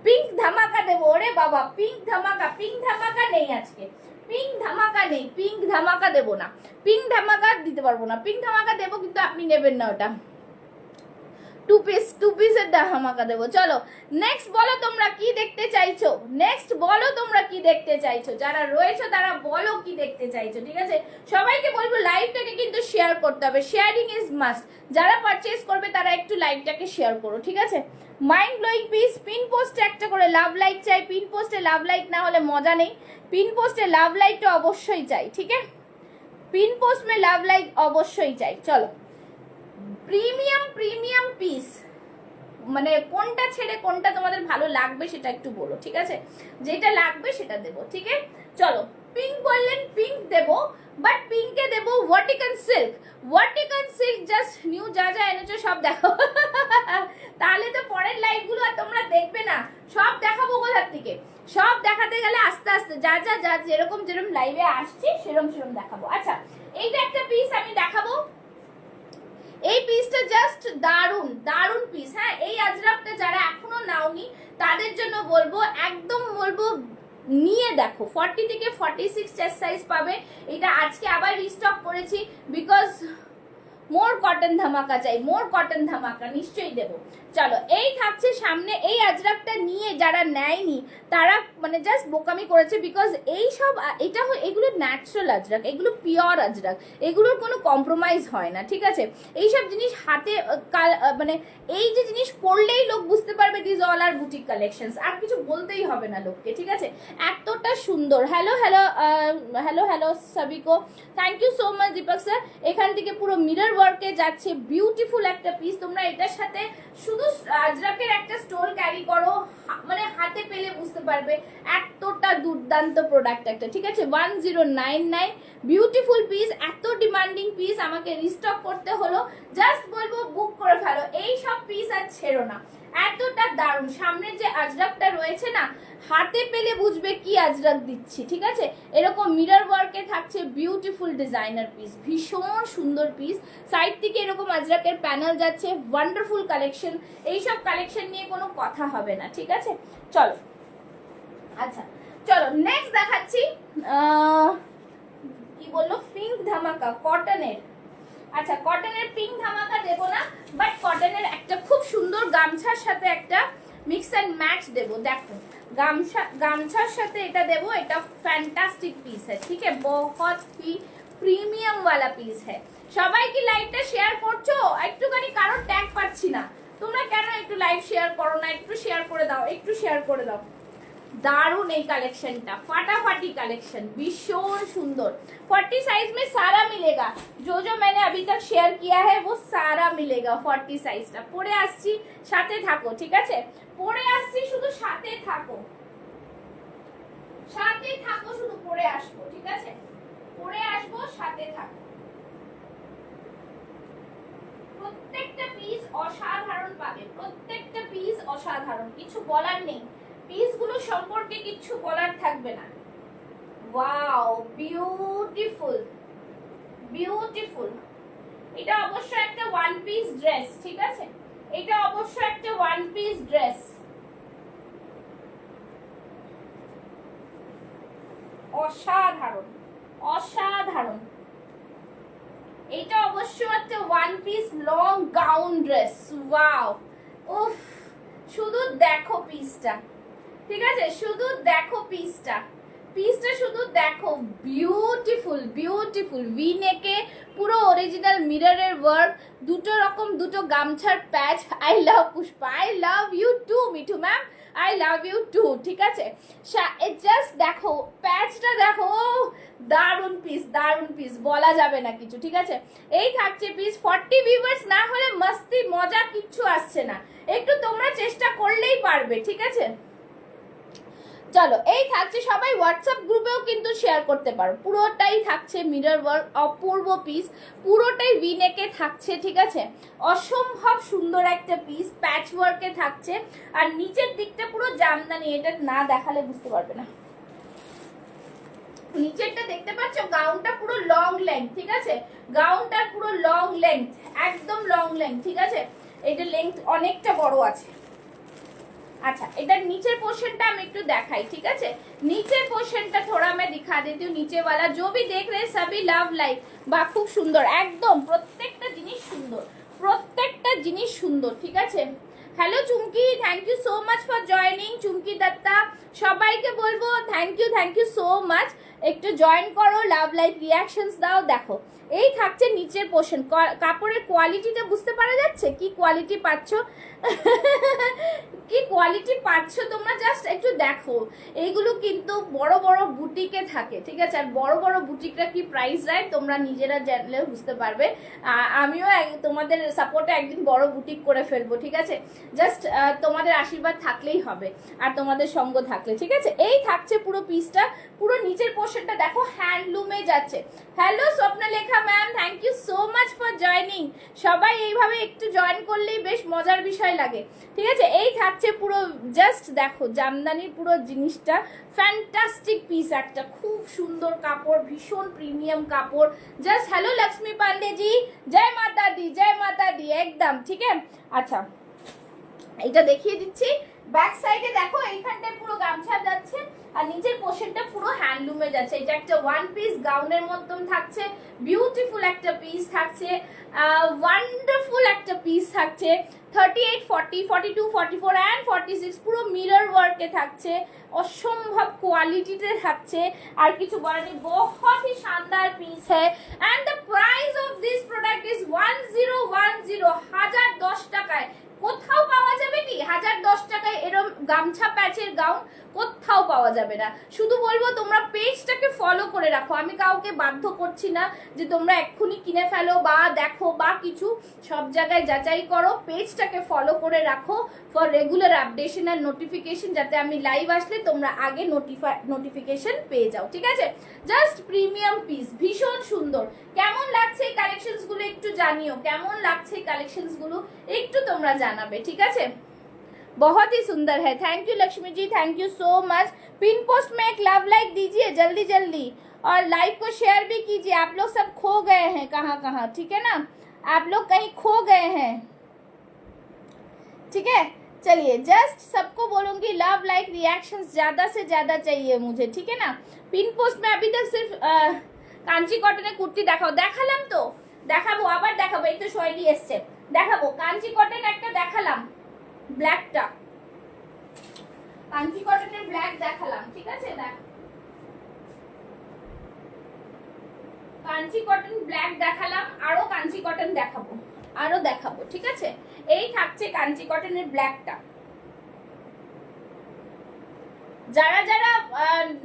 পিঙ্ক ধামাকা দেবো। ওরে বাবা, পিঙ্ক ধামাকা, পিঙ্ক ধামাকা নেই আজকে, পিঙ্ক ধামাকা নেই, পিঙ্ক ধামাকা দেবো না, পিঙ্ক ধামাকা দিতে পারবো না। পিঙ্ক ধামাকা দেবো কিন্তু আপনি নেবেন না ওটা, টু পিসের ধামাকা দেবো। চলো নেক্সট বলো তোমরা কি দেখতে চাইছো, নেক্সট বলো তোমরা কি দেখতে চাইছো, যারা রয়েছো তারা বলো কি দেখতে চাইছো। ঠিক আছে, সবাইকে বলবো লাইভটাকে কিন্তু শেয়ার করতে হবে, শেয়ারিং ইজ মাস্ট। যারা পারচেজ করবে তারা একটু লাইভটাকে শেয়ার করো। ঠিক আছে, মাইন্ড ব্লোয়িং পিস। পিন পোস্টে একটা করে লাভ লাইক চাই, পিন পোস্টে লাভ লাইক না হলে মজা নেই, পিন পোস্টে লাভ লাইকটা অবশ্যই চাই। ঠিক আছে, পিন পোস্ট মে লাভ লাইক অবশ্যই চাই। চলো প্রিমিয়াম প্রিমিয়াম পিস, মানে কোনটা ছেড়ে কোনটা তোমাদের ভালো লাগবে সেটা একটু বলো। ঠিক আছে, যেটা লাগবে সেটা দেবো। ঠিক আছে, চলো পিঙ্ক বললেন, পিঙ্ক দেবো, বাট পিঙ্কে দেবো Vatican silk. Vatican silk just new যা যা এনেছো সব দেখো, তাহলে তো পরের লাইভগুলো আর তোমরা দেখবে না। সব দেখাবো কোথার থেকে, সব দেখাতে গেলে আস্তে আস্তে যা যা যা যেরকম যেরকম লাইভে আসছি সেরকম সেরকম দেখাবো। আচ্ছা এইটা একটা পিস আমি দেখাবো, এই পিসটা জাস্ট দারুন দারুন পিস। হ্যাঁ, এই আজরাকটা যারা এখনো নাওনি তাদের জন্য বলবো, একদম বলবো নিয়ে দেখো। 40 থেকে 46 চেস্ট সাইজ পাবে। এটা আজকে আবার রিস্টক করেছি বিকজ মোর কটন ধামাকা চাই, মোর কটন ধামাকা নিশ্চয়ই দেবো। চলো এই থাকছে সামনে, এই আজরাকটা নিয়ে যারা নেয়নি তারা মানে জাস্ট বোকামি করেছে, বিকজ এই সব এটা এগুলো ন্যাচারাল আজরাক, এগুলো পিওর আজরাক, এগুলোর কোনো কম্প্রোমাইজ হয় না। ঠিক আছে, এইসব জিনিস হাতে মানে এই যে জিনিস পড়লেই লোক বুঝতে পারবে this all are boutique collections, আর কিছু বলতেই হবে না লোককে। ঠিক আছে, এতটা সুন্দর। হ্যালো হ্যালো হ্যালো হ্যালো সবিকো, thank you so much Deepak sir. এখান থেকে পুরো মিরর ওয়ার্কে যাচ্ছে, বিউটিফুল একটা পিস। তোমরা এটার সাথে শুধু আজরাকের একটা স্টোল ক্যারি করো, মানে হাতে পেলে বুঝতে পারবে এতটা দুর্দান্ত প্রোডাক্ট একটা। ঠিক আছে, 1099, বিউটিফুল পিস। এত ডিমান্ডিং পিস আমাকে রিস্টক করতে হলো, জাস্ট বলবো বুক করে ফেলো, এই সব পিস আর ছেড়ো না, এতটা দারুণ। সামনের যে আজরাকটা রয়েছে না, হাতে পেলে বুঝবে কি আজরাক দিচ্ছি। ঠিক আছে, এরকম মিরর ওয়ার্কে থাকছে বিউটিফুল ডিজাইনার পিস, ভীষণ সুন্দর পিস। সাইড থেকে এরকম আজরাকের প্যানেল যাচ্ছে, ওয়ান্ডারফুল কালেকশন। এইসব কালেকশন নিয়ে কোনো কথা হবে না। ঠিক আছে, চলো আচ্ছা চলো নেক্সট দেখাচ্ছি। কি বললো, পিঙ্ক ধামাকা কটনের। আচ্ছা কটনের পিঙ্ক ধামাকা দেবো না, বাট কটনের একটা খুব সুন্দর গামছার সাথে একটা মিক্স অ্যান্ড ম্যাচ দেবো। দেখো গামছার সাথে এটা দেবো, এটা ফ্যান্টাস্টিক পিস है। ठीक है, बहुत ही প্রিমিয়াম वाला পিস है। সবাই কি লাইভটা শেয়ার করছো? একটুখানি কারোর ট্যাগ পাচ্ছি না, তোমরা কেন একটু লাইভ শেয়ার করো না? একটু শেয়ার করে দাও, একটু শেয়ার করে দাও। दारुण এই কালেকশনটা, ফাটাফাটি কালেকশন, भीषण सुंदर। 40 साइज में सारा मिलेगा, जो जो मैंने अभी तक शेयर किया है वो सारा मिलेगा 40 সাইজটা। পরে আসছি, সাথে থাকো, ঠিক আছে? পরে আসছি, শুধু সাথে থাকো, সাথে থাকো, শুধু পরে আসবো, ঠিক আছে? পরে আসবো, সাথে থাকো। প্রত্যেকটা পিস অসাধারণ পাবে, প্রত্যেকটা পিস অসাধারণ, কিছু বলার নেই। পিসগুলো সম্পর্কে কিছু বলার থাকবে না। Wow, beautiful, beautiful. এটা অবশ্য একটা ওয়ান পিস ড্রেস, ঠিক আছে? এটা অবশ্য একটা ওয়ান পিস ড্রেস। অসাধারণ, অসাধারণ। এটা অবশ্য একটা one piece long gown dress. Wow, উফ, শুধু দেখো পিসটা, ঠিক আছে? শুধু দেখো পিসটা, পিসটা শুধু দেখো, বিউটিফুল, বিউটিফুল। ভি নেকে পুরো অরিজিনাল মিররের ওয়ার্ক, দুটো রকম, দুটো গামছার patch. I love Pushpa, I love you too Mithu ma'am, I love you too, ঠিক আছে? জাস্ট দেখো প্যাচটা, দেখো, দারুন পিস, দারুন পিস, বলা যাবে না কিছু, ঠিক আছে? এই থাকছে পিস। 40 ভিউয়ার্স না হলে মস্তি মজা কিচ্ছু আসছে না, একটু তোমরা চেষ্টা করলেই পারবে, ঠিক আছে? চলো, এই থাকছে, সবাই হোয়াটসঅ্যাপ গ্রুপেও কিন্তু শেয়ার করতে পারো। পুরোটাই থাকছে মিরর ওয়ার্ক, অপূর্ব পিস, পুরোটাই ভিনেকে থাকছে, ঠিক আছে? অসম্ভব সুন্দর একটা পিস, প্যাচ ওয়ার্কে থাকছে। আর নিচের দিকটা পুরো জামদানি, এটা না দেখালে বুঝতে পারবে না। নিচেরটা দেখতে পাচ্ছ, গাউনটা পুরো লং লেন্থ, ঠিক আছে? গাউনটার পুরো লং লেন্থ, একদম লং লেন্থ, ঠিক আছে? এটা লেন্থ অনেকটা বড় আছে। अच्छा, इधर नीचे पोर्शनটা আমি একটু দেখাই, ঠিক আছে? नीचे पोर्शनটা थोड़ा मैं दिखा देती हूँ। नीचे वाला जो भी देख रहे हैं सभी लव लाइक, বা খুব সুন্দর, একদম প্রত্যেকটা জিনিস সুন্দর, প্রত্যেকটা জিনিস সুন্দর, ঠিক আছে? Hello Chumki, thank you so much for joining. Chumki Dutta, সবাইকে বলবো থ্যাংক ইউ সো মাচ। একটু জয়েন করো, লাভ লাইক রিয়াকশনস দাও। দেখো, এই থাকছে নিচের পোর্শন। কাপড়ের কোয়ালিটিটা বুঝতে পারা যাচ্ছে কি কোয়ালিটি পাচ্ছ, কি কোয়ালিটি পাচ্ছ তোমরা, জাস্ট একটু দেখো। এইগুলো কিন্তু বড় বড় বুটিকে থাকে, ঠিক আছে? আর বড় বড় বুটিকরা কি প্রাইস দেয় তোমরা নিজেরা জানলে বুঝতে পারবে। আমিও তোমাদের সাপোর্টে একদিন বড় বুটিক করে ফেলবো, ঠিক আছে? জাস্ট তোমাদের আশীর্বাদ থাকলেই হবে, আর তোমাদের সঙ্গ থাকলে, ঠিক আছে? এই থাকছে পুরো পিসটা, পুরো নিচের পোর্শনটা দেখো, হ্যান্ডলুমে যাচ্ছে। Hello Swapnalekha ma'am, thank you so much for joining. সবাই এইভাবে একটু জয়েন করলেই বেশ মজার বিষয় লাগে, ঠিক আছে? এই থাকছে পুরো, জাস্ট দেখো জামদানির পুরো জিনিসটা, ফ্যান্টাস্টিক পিস একটা, খুব সুন্দর কাপড়, ভীষণ প্রিমিয়াম কাপড়। জাস্ট হ্যালো লক্ষ্মী পান্ডে জি, জয় মাতা দি, জয় মাতা দি, একদম ঠিক আছে। আচ্ছা, এটা দেখিয়ে দিচ্ছি। ব্যাক সাইডে দেখো, এইখানটায় পুরো গামছা যাচ্ছে, আর নিচের পোর্শনটা পুরো হ্যান্ডলুমে যাচ্ছে। এটা একটা ওয়ান পিস গাউনের মতন থাকছে, বিউটিফুল একটা পিস থাকছে, ওয়ান্ডারফুল একটা পিস থাকছে। 38, 40, 42, 44 অ্যান্ড 46 পুরো মিরর ওয়ার্কে থাকছে, অসম্ভব কোয়ালিটিতে থাকছে, আর কিছু বলার নেই। বহুত ही शानदार পিস है and the price of this product is 1010, 1010 টাকায়। কোথাও পাওয়া যাবে কি 1010 টাকায় এরকম গামছা প্যাচের গাউন? কোথাও পাওয়া যাবে না। শুধু বলবো তোমরা পেজটাকে ফলো করে রাখো। আমি কাউকে বাধ্য করছি না যে তোমরা এক্ষুনি কিনে ফেলো বা দেখো বা কিছু, সব জায়গায় যাচাই করো, পেজটাকে ফলো করে রাখো ফর রেগুলার আপডেশন আর নোটিফিকেশন, যাতে আমি লাইভ আসলে তোমরা আগে নোটিফিকেশন পেয়ে যাও, ঠিক আছে? জাস্ট প্রিমিয়াম পিস, ভীষণ সুন্দর। কেমন লাগছে এই কালেকশনসগুলো একটু জানিও, কেমন লাগছে এই কালেকশনসগুলো একটু তোমরা জানাবে, ঠিক আছে? बहुत ही सुंदर है। Thank you Lakshmi ji, thank you so much. Pin post में एक लव लाइक दीजिए जल्दी जल्दी, और लाइव को शेयर भी कीजिए। आप लोग सब खो गए हैं कहाँ कहाँ, ठीक है ना? आप लोग कहीं खो गए हैं, ठीक है? चलिए, जस्ट सबको बोलूंगी लव लाइक रिएक्शंस ज़्यादा से ज़्यादा चाहिए मुझे, ठीक है ना? पिन पोस्ट में अभी तक सिर्फ কাঞ্চি কটনের কুর্তি দেখাও, দেখালাম তো, দেখাবো, আবার দেখাবো। এই তো শৈলী এসছে, দেখাবো। কাঞ্চি কটন একটা দেখালাম, ব্ল্যাকটা, কাঞ্চি কটনের ব্ল্যাক দেখালাম, ঠিক আছে? দেখ, কাঞ্চি কটন ব্ল্যাক দেখালাম, আরো কাঞ্চি কটন দেখাবো, আরো দেখাবো, ঠিক আছে? এই থাকছে কাঞ্চি কটনের ব্ল্যাকটা, যারা যারা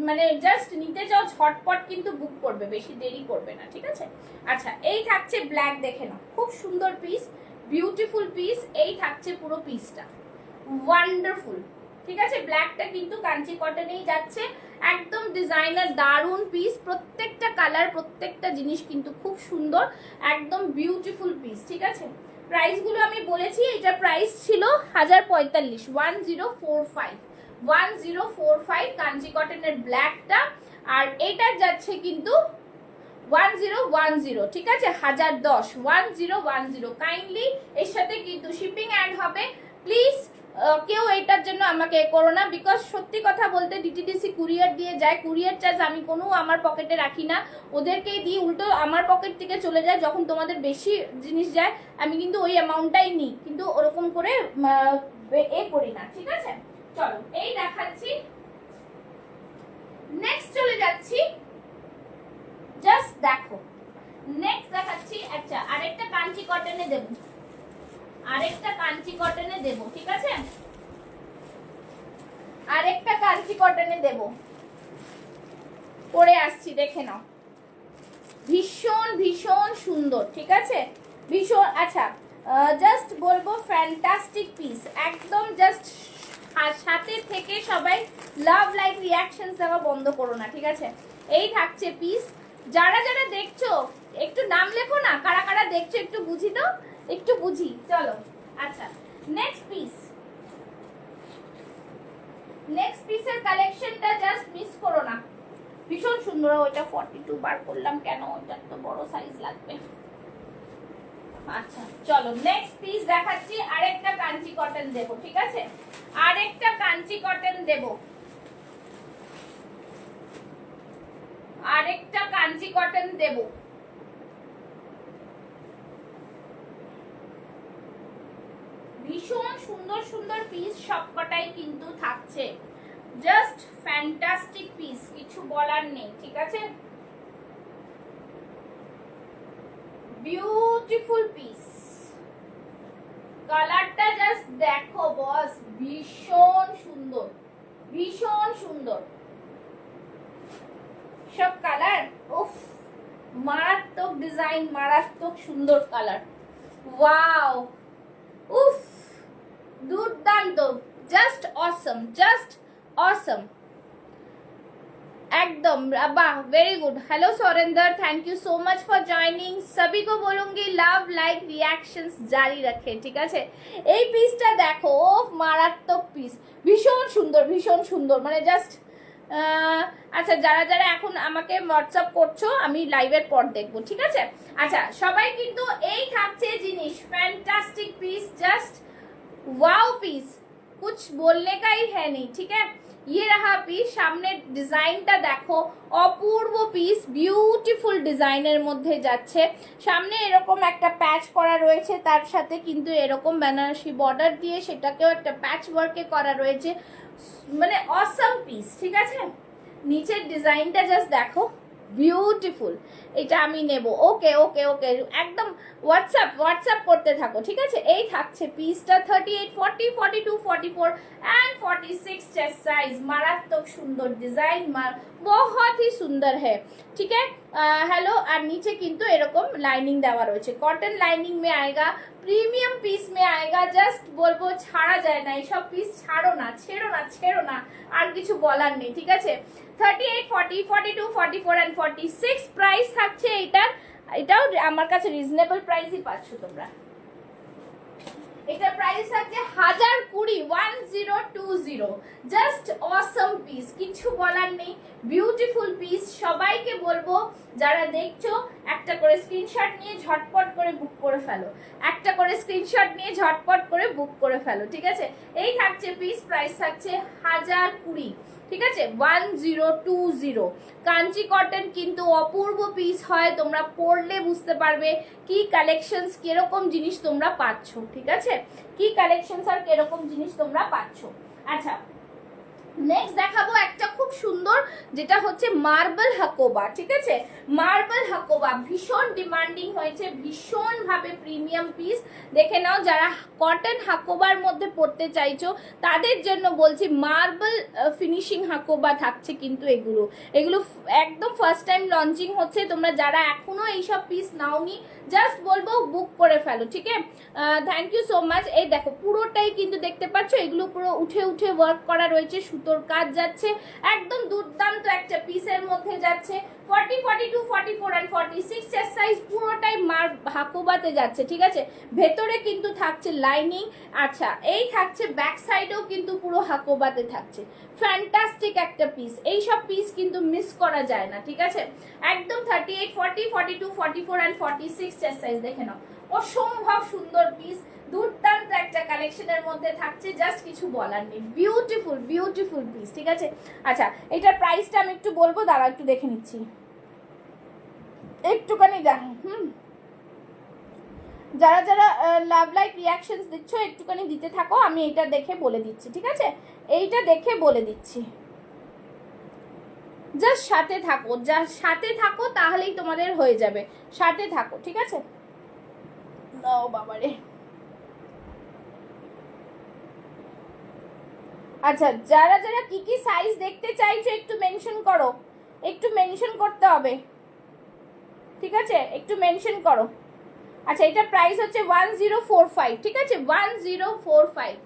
মানে জাস্ট নিতে চাও ঝটপট কিন্তু বুক করবে, বেশি দেরি করবে না, ঠিক আছে। আচ্ছা, এই থাকছে ব্ল্যাক, দেখে নাও, খুব সুন্দর পিস, বিউটিফুল পিস। এই থাকছে পুরো পিসটা, ওয়ান্ডারফুল, ঠিক আছে। ব্ল্যাকটা কিন্তু কাঞ্চি কটনেই যাচ্ছে, একদম ডিজাইনার, দারুন পিস। প্রত্যেকটা কালার, প্রত্যেকটা জিনিস কিন্তু খুব সুন্দর, একদম বিউটিফুল পিস, ঠিক আছে। প্রাইসগুলো আমি বলেছি, এটা প্রাইস ছিল 1045, 1045, 1045 কাঞ্চি কটনের ব্ল্যাকটা। আর এটা যাচ্ছে কিন্তু 1010, ঠিক আছে, 1010, 1010। কাইন্ডলি এর সাথে কিন্তু শিপিং অ্যাড হবে, প্লিজ কেউ এটার জন্য আমাকে করো না, বিকজ সত্যি কথা বলতে ডিটিডিসি কুরিয়ার দিয়ে যায়, কুরিয়ার চার্জ আমি কোনো আমার পকেটে রাখি না, ওদেরকেই দিই, উল্টো আমার পকেট থেকে চলে যায়। যখন তোমাদের বেশি জিনিস যায় আমি কিন্তু ওই অ্যামাউন্টটাই নিই, কিন্তু ওরকম করে করি না, ঠিক আছে। চলো এই দেখাচ্ছি, নেক্সট চলে যাচ্ছি, জাস্ট দেখো, নেক্সট দেখাচ্ছি। আচ্ছা, আরেকটা কাঞ্চি কটনে দেব, আরেকটা কাঞ্চি কটনে দেব, ঠিক আছে, আরেকটা কাঞ্চি কটনে দেব, পরে আসছি, দেখে নাও, ভীষণ ভীষণ সুন্দর, ঠিক আছে, ভীষণ। আচ্ছা, জাস্ট বলবো ফ্যান্টাস্টিক পিস, একদম জাস্ট সাথে থেকে সবাই লাভ লাইক রিয়াকশন দেওয়া বন্ধ করো না, ঠিক আছে। এই থাকছে পিস, যারা যারা দেখছো একটু নাম লেখো না, কারা কারা দেখছো একটু বুঝি তো, একটু বুঝি, চলো। আচ্ছা, নেক্সট পিস, নেক্সট পিসের কালেকশনটা জাস্ট মিস করো না, ভীষণ সুন্দর। ওইটা 42 বার করলাম কেন, ওইটা তো বড় সাইজ লাগবে। আচ্ছা চলো, নেক্সট পিস দেখাচ্ছি, আরেকটা কাঞ্চি কটন দেবো, ঠিক আছে, আরেকটা কাঞ্চি কটন দেবো, আরেকটা কাঞ্চি কটন দেবো। ভীষণ সুন্দর সুন্দর পিস সবকটাই কিন্তু থাকছে, জাস্ট ফ্যান্টাস্টিক পিস, কিছু বলার নেই, ঠিক আছে, বিউটিফুল পিস। কালারটা জাস্ট দেখো বস, ভীষণ সুন্দর, ভীষণ সুন্দর সব কালার, উফ, মারাত্মক ডিজাইন, মারাত্মক সুন্দর কালার, ওয়াও, উফ, দুর্দান্ত, জাস্ট অসম, জাস্ট অসম, एकदम, वाह, very good. Hello Surender, thank you so much for joining. सभी को बोलूंगी लव लाइक रिएक्शंस जारी रखे, ठीक আছে। এই পিসটা দেখো, মারাত্মক পিস, ভীষণ সুন্দর, ভীষণ সুন্দর, মানে জাস্ট। আচ্ছা, যারা যারা এখন আমাকে হোয়াটসঅ্যাপ করছো আমি লাইভের পর দেখবো, ঠিক আছে। আচ্ছা, সবাই কিন্তু এই থাকছে জিনিস, fantastic piece, just wow piece, कुछ बोलने का ही है नहीं, ठीक है। ये रहा পিস, সামনে ডিজাইনটা দেখো, অপূর্ব পিস, বিউটিফুল ডিজাইনের মধ্যে যাচ্ছে। সামনে এরকম একটা প্যাচ করা রয়েছে, তার সাথে কিন্তু এরকম বেনারসি বর্ডার দিয়ে সেটাকেও একটা প্যাচ ওয়ার্কে করা রয়েছে, মানে অসাম পিস, ঠিক আছে। নিচের ডিজাইনটা জাস্ট দেখো, বিউটিফুল। এটা আমি নেব, ওকে ওকে ওকে, একদম হোয়াটসঅ্যাপ করতে থাকো, ঠিক আছে। এই থাকছে পিসটা 38, 40, 42, 44 एंड 46 चेस्ट साइज, मारात्मक सुंदर डिजाइन, बहुत ही सुंदर है, ठीक है। हेलो, और नीचे किंतु एरकम लाइनिंग देवा रয়েছে, कॉटन लाइनिंग में आएगा, प्रीमियम पीस में आएगा, जस्ट বলবো ছাড়া যায় না, এইসব পিস ছাড়ো না, ছেড়ো না, ছেড়ো না, আর কিছু বলার নেই, ঠিক আছে। 38, 40, 42, 44 and 46 প্রাইস থাকছে এইটার, এটাও আমার কাছে রিজনেবল প্রাইসই পাচ্ছ তোমরা। এটা প্রাইস থাকছে 1020, 1020, জাস্ট অসম পিস, কিছু বলার নেই, বিউটিফুল পিস। সবাইকে বলবো যারা দেখছো একটা করে স্ক্রিনশট নিয়ে ঝটপট করে বুক করে ফেলো, একটা করে স্ক্রিনশট নিয়ে ঝটপট করে বুক করে ফেলো, ঠিক আছে। এই থাকছে পিস, প্রাইস থাকছে 1020, ঠিক আছে, 1020। কাঞ্চি কটন কিন্তু অপূর্ব পিস হয়, তোমরা পরলে বুঝতে পারবে কি কালেকশনস, কিরকম জিনিস তোমরা পাচ্ছ, ঠিক আছে, কি কালেকশনস আর কিরকম জিনিস তোমরা পাচ্ছ। আচ্ছা, নেক্সট দেখাবো একটা খুব সুন্দর, যেটা হচ্ছে মার্বেল হাকোবা, ঠিক আছে? মার্বেল হাকোবা ভীষণ ডিমান্ডিং হয়েছে, ভীষণ ভাবে প্রিমিয়াম পিস। দেখে নাও, যারা কটন হাকোবার মধ্যে পড়তে চাইছো তাদের জন্য বলছি, মার্বেল ফিনিশিং হাকোবা থাকছে কিন্তু এগুলো একদম ফার্স্ট টাইম লঞ্চিং হচ্ছে। তোমরা যারা এখনো এইসব পিস নাওনি, জাস্ট বলবো বুক করে ফেলো, ঠিক আছে? Thank you so much. এই দেখো পুরোটাই কিন্তু দেখতে পাচ্ছ, এগুলো পুরো উঠে উঠে ওয়ার্ক করা রয়েছে, সুতোর কাজ যাচ্ছে, একদম দুর্দান্ত একটা পিসের মধ্যে যাচ্ছে। 40, 42, 44 and 46 চেস্ট সাইজ পুরোটাই হাকোবাতে যাচ্ছে, ঠিক আছে? ভেতরে কিন্তু থাকছে লাইনিং। আচ্ছা, এই থাকছে ব্যাক সাইডেও কিন্তু পুরো হাকোবাতে থাকছে। ফ্যান্টাস্টিক একটা পিস, এইসব পিস কিন্তু মিস করা যায় না, ঠিক আছে? একদম 38, 40, 42, 44 and 46 চেস্ট সাইজ দেখে নাও, অসম্ভব সুন্দর পিস, দুর্দান্ত একটা কালেকশনের মধ্যে থাকছে, জাস্ট কিছু বলার নেই। বিউটিফুল বিউটিফুল পিস, ঠিক আছে? আচ্ছা, এটার প্রাইসটা আমি একটু বলবো, দাঁড়া একটু দেখে নিচ্ছি, একটুখানি দেখো। যারা যারা লাভ লাইক রিয়াকশনস দিচ্ছ একটুখানি দিতে থাকো, আমি এইটা দেখে বলে দিচ্ছি, ঠিক আছে? এইটা দেখে বলে দিচ্ছি, জাস্ট সাথে থাকো, সাথে থাকো, তাহলেই তোমাদের হয়ে যাবে। সাথে থাকো, ঠিক আছে? নাও বাবারে। আচ্ছা, যারা যারা কি কি সাইজ দেখতে চাইছো একটু মেনশন করো, একটু মেনশন করতে হবে, ঠিক আছে? একটু মেনশন করো। अच्छा इटा प्राइस होचे 1045, ठीक है? 1045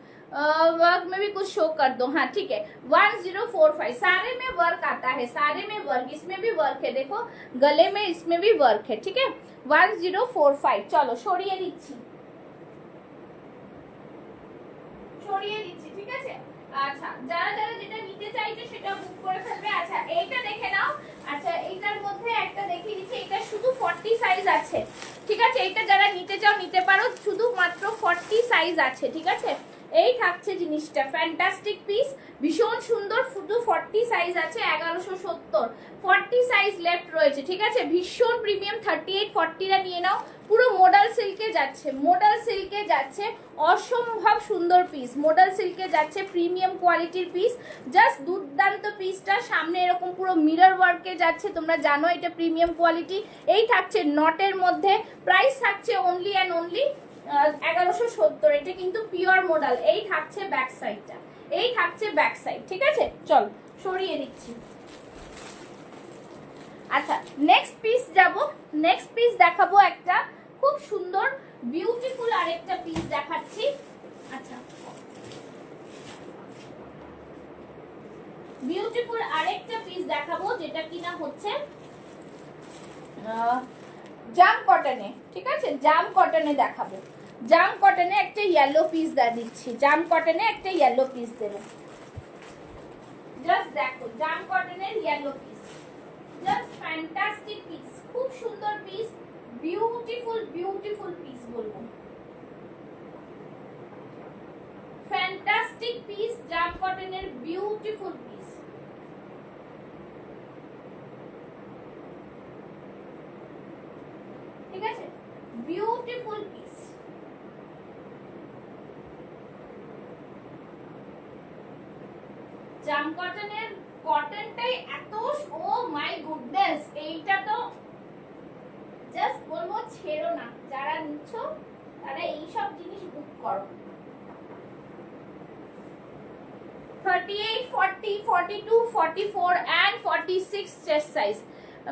वर्क में भी कुछ शो कर दो, हाँ ठीक है। 1045 सारे में वर्क आता है, सारे में वर्क, इसमें भी वर्क है, देखो गले में इसमें भी वर्क है, ठीक है? 1045 चलो সরিয়ে দিচ্ছি, সরিয়ে দিচ্ছি, ঠিক আছে? আচ্ছা, যারা যারা যেটা নিতে চাইছে সেটা বুক করে ফেলবে। আচ্ছা, এইটা দেখে নাও। আচ্ছা, এইটার মধ্যে একটা দেখিয়ে দিচ্ছি, এটা শুধু 40 সাইজ আছে, ঠিক আছে? এটা যারা নিতে চাও নিতে পারো, শুধু মাত্র 40 সাইজ আছে, ঠিক আছে? এই থাকছে জিনিসটা, ফ্যান্টাস্টিক পিস, ভীষণ সুন্দর, শুধু 40 সাইজ আছে, 1170, 40 সাইজ লেফট রয়েছে, ঠিক আছে? ভীষণ প্রিমিয়াম, 38, 40টা নিয়ে নাও। পুরো মোডাল সিল্কে যাচ্ছে, মোডাল সিল্কে যাচ্ছে, অসম্ভব সুন্দর পিস, মোডাল সিল্কে যাচ্ছে, প্রিমিয়াম কোয়ালিটির পিস, জাস্ট দুর্দান্ত পিসটা। সামনে এরকম পুরো মিরর ওয়ার্কে যাচ্ছে, তোমরা জানো এটা প্রিমিয়াম কোয়ালিটি। এই থাকছে নটের মধ্যে, প্রাইস থাকছে অনলি অ্যান্ড অনলি 1170, এটা কিন্তু পিওর মোডাল। এই থাকছে ব্যাক সাইডটা, এই থাকছে ব্যাক সাইড, ঠিক আছে? চল সরিয়ে দিচ্ছি। আচ্ছা, নেক্সট পিস যাব, নেক্সট পিস দেখাবো একটা খুব সুন্দর বিউটিফুল আরেকটা পিস দেখাচ্ছি। আচ্ছা, বিউটিফুল আরেকটা পিস দেখাবো, যেটা কিনা হচ্ছে জাম কটনে, ঠিক আছে? জাম কটনে দেখাবো, জাম কটনে একটা ইয়েলো পিস দিচ্ছি, জাম কটনে একটা ইয়েলো পিস দেবো, জাস্ট দেখো জাম কটনের yellow piece, just fantastic piece, খুব সুন্দর পিস, বিউটিফুল বিউটিফুল পিস বলবো, ফ্যান্টাস্টিক পিস, জাম কটনের বিউটিফুল পিস, ঠিক আছে? বিউটিফুল পিস, জাম কটনের কটনটাই এত, ও মাই গুডনেস, এইটা তো জাস্ট বলবো ছেড়ো না, যারা নিচ্ছ তারা এইসব জিনিস বুক করো। 38, 40, 42, 44 and 46 চেস্ট সাইজ।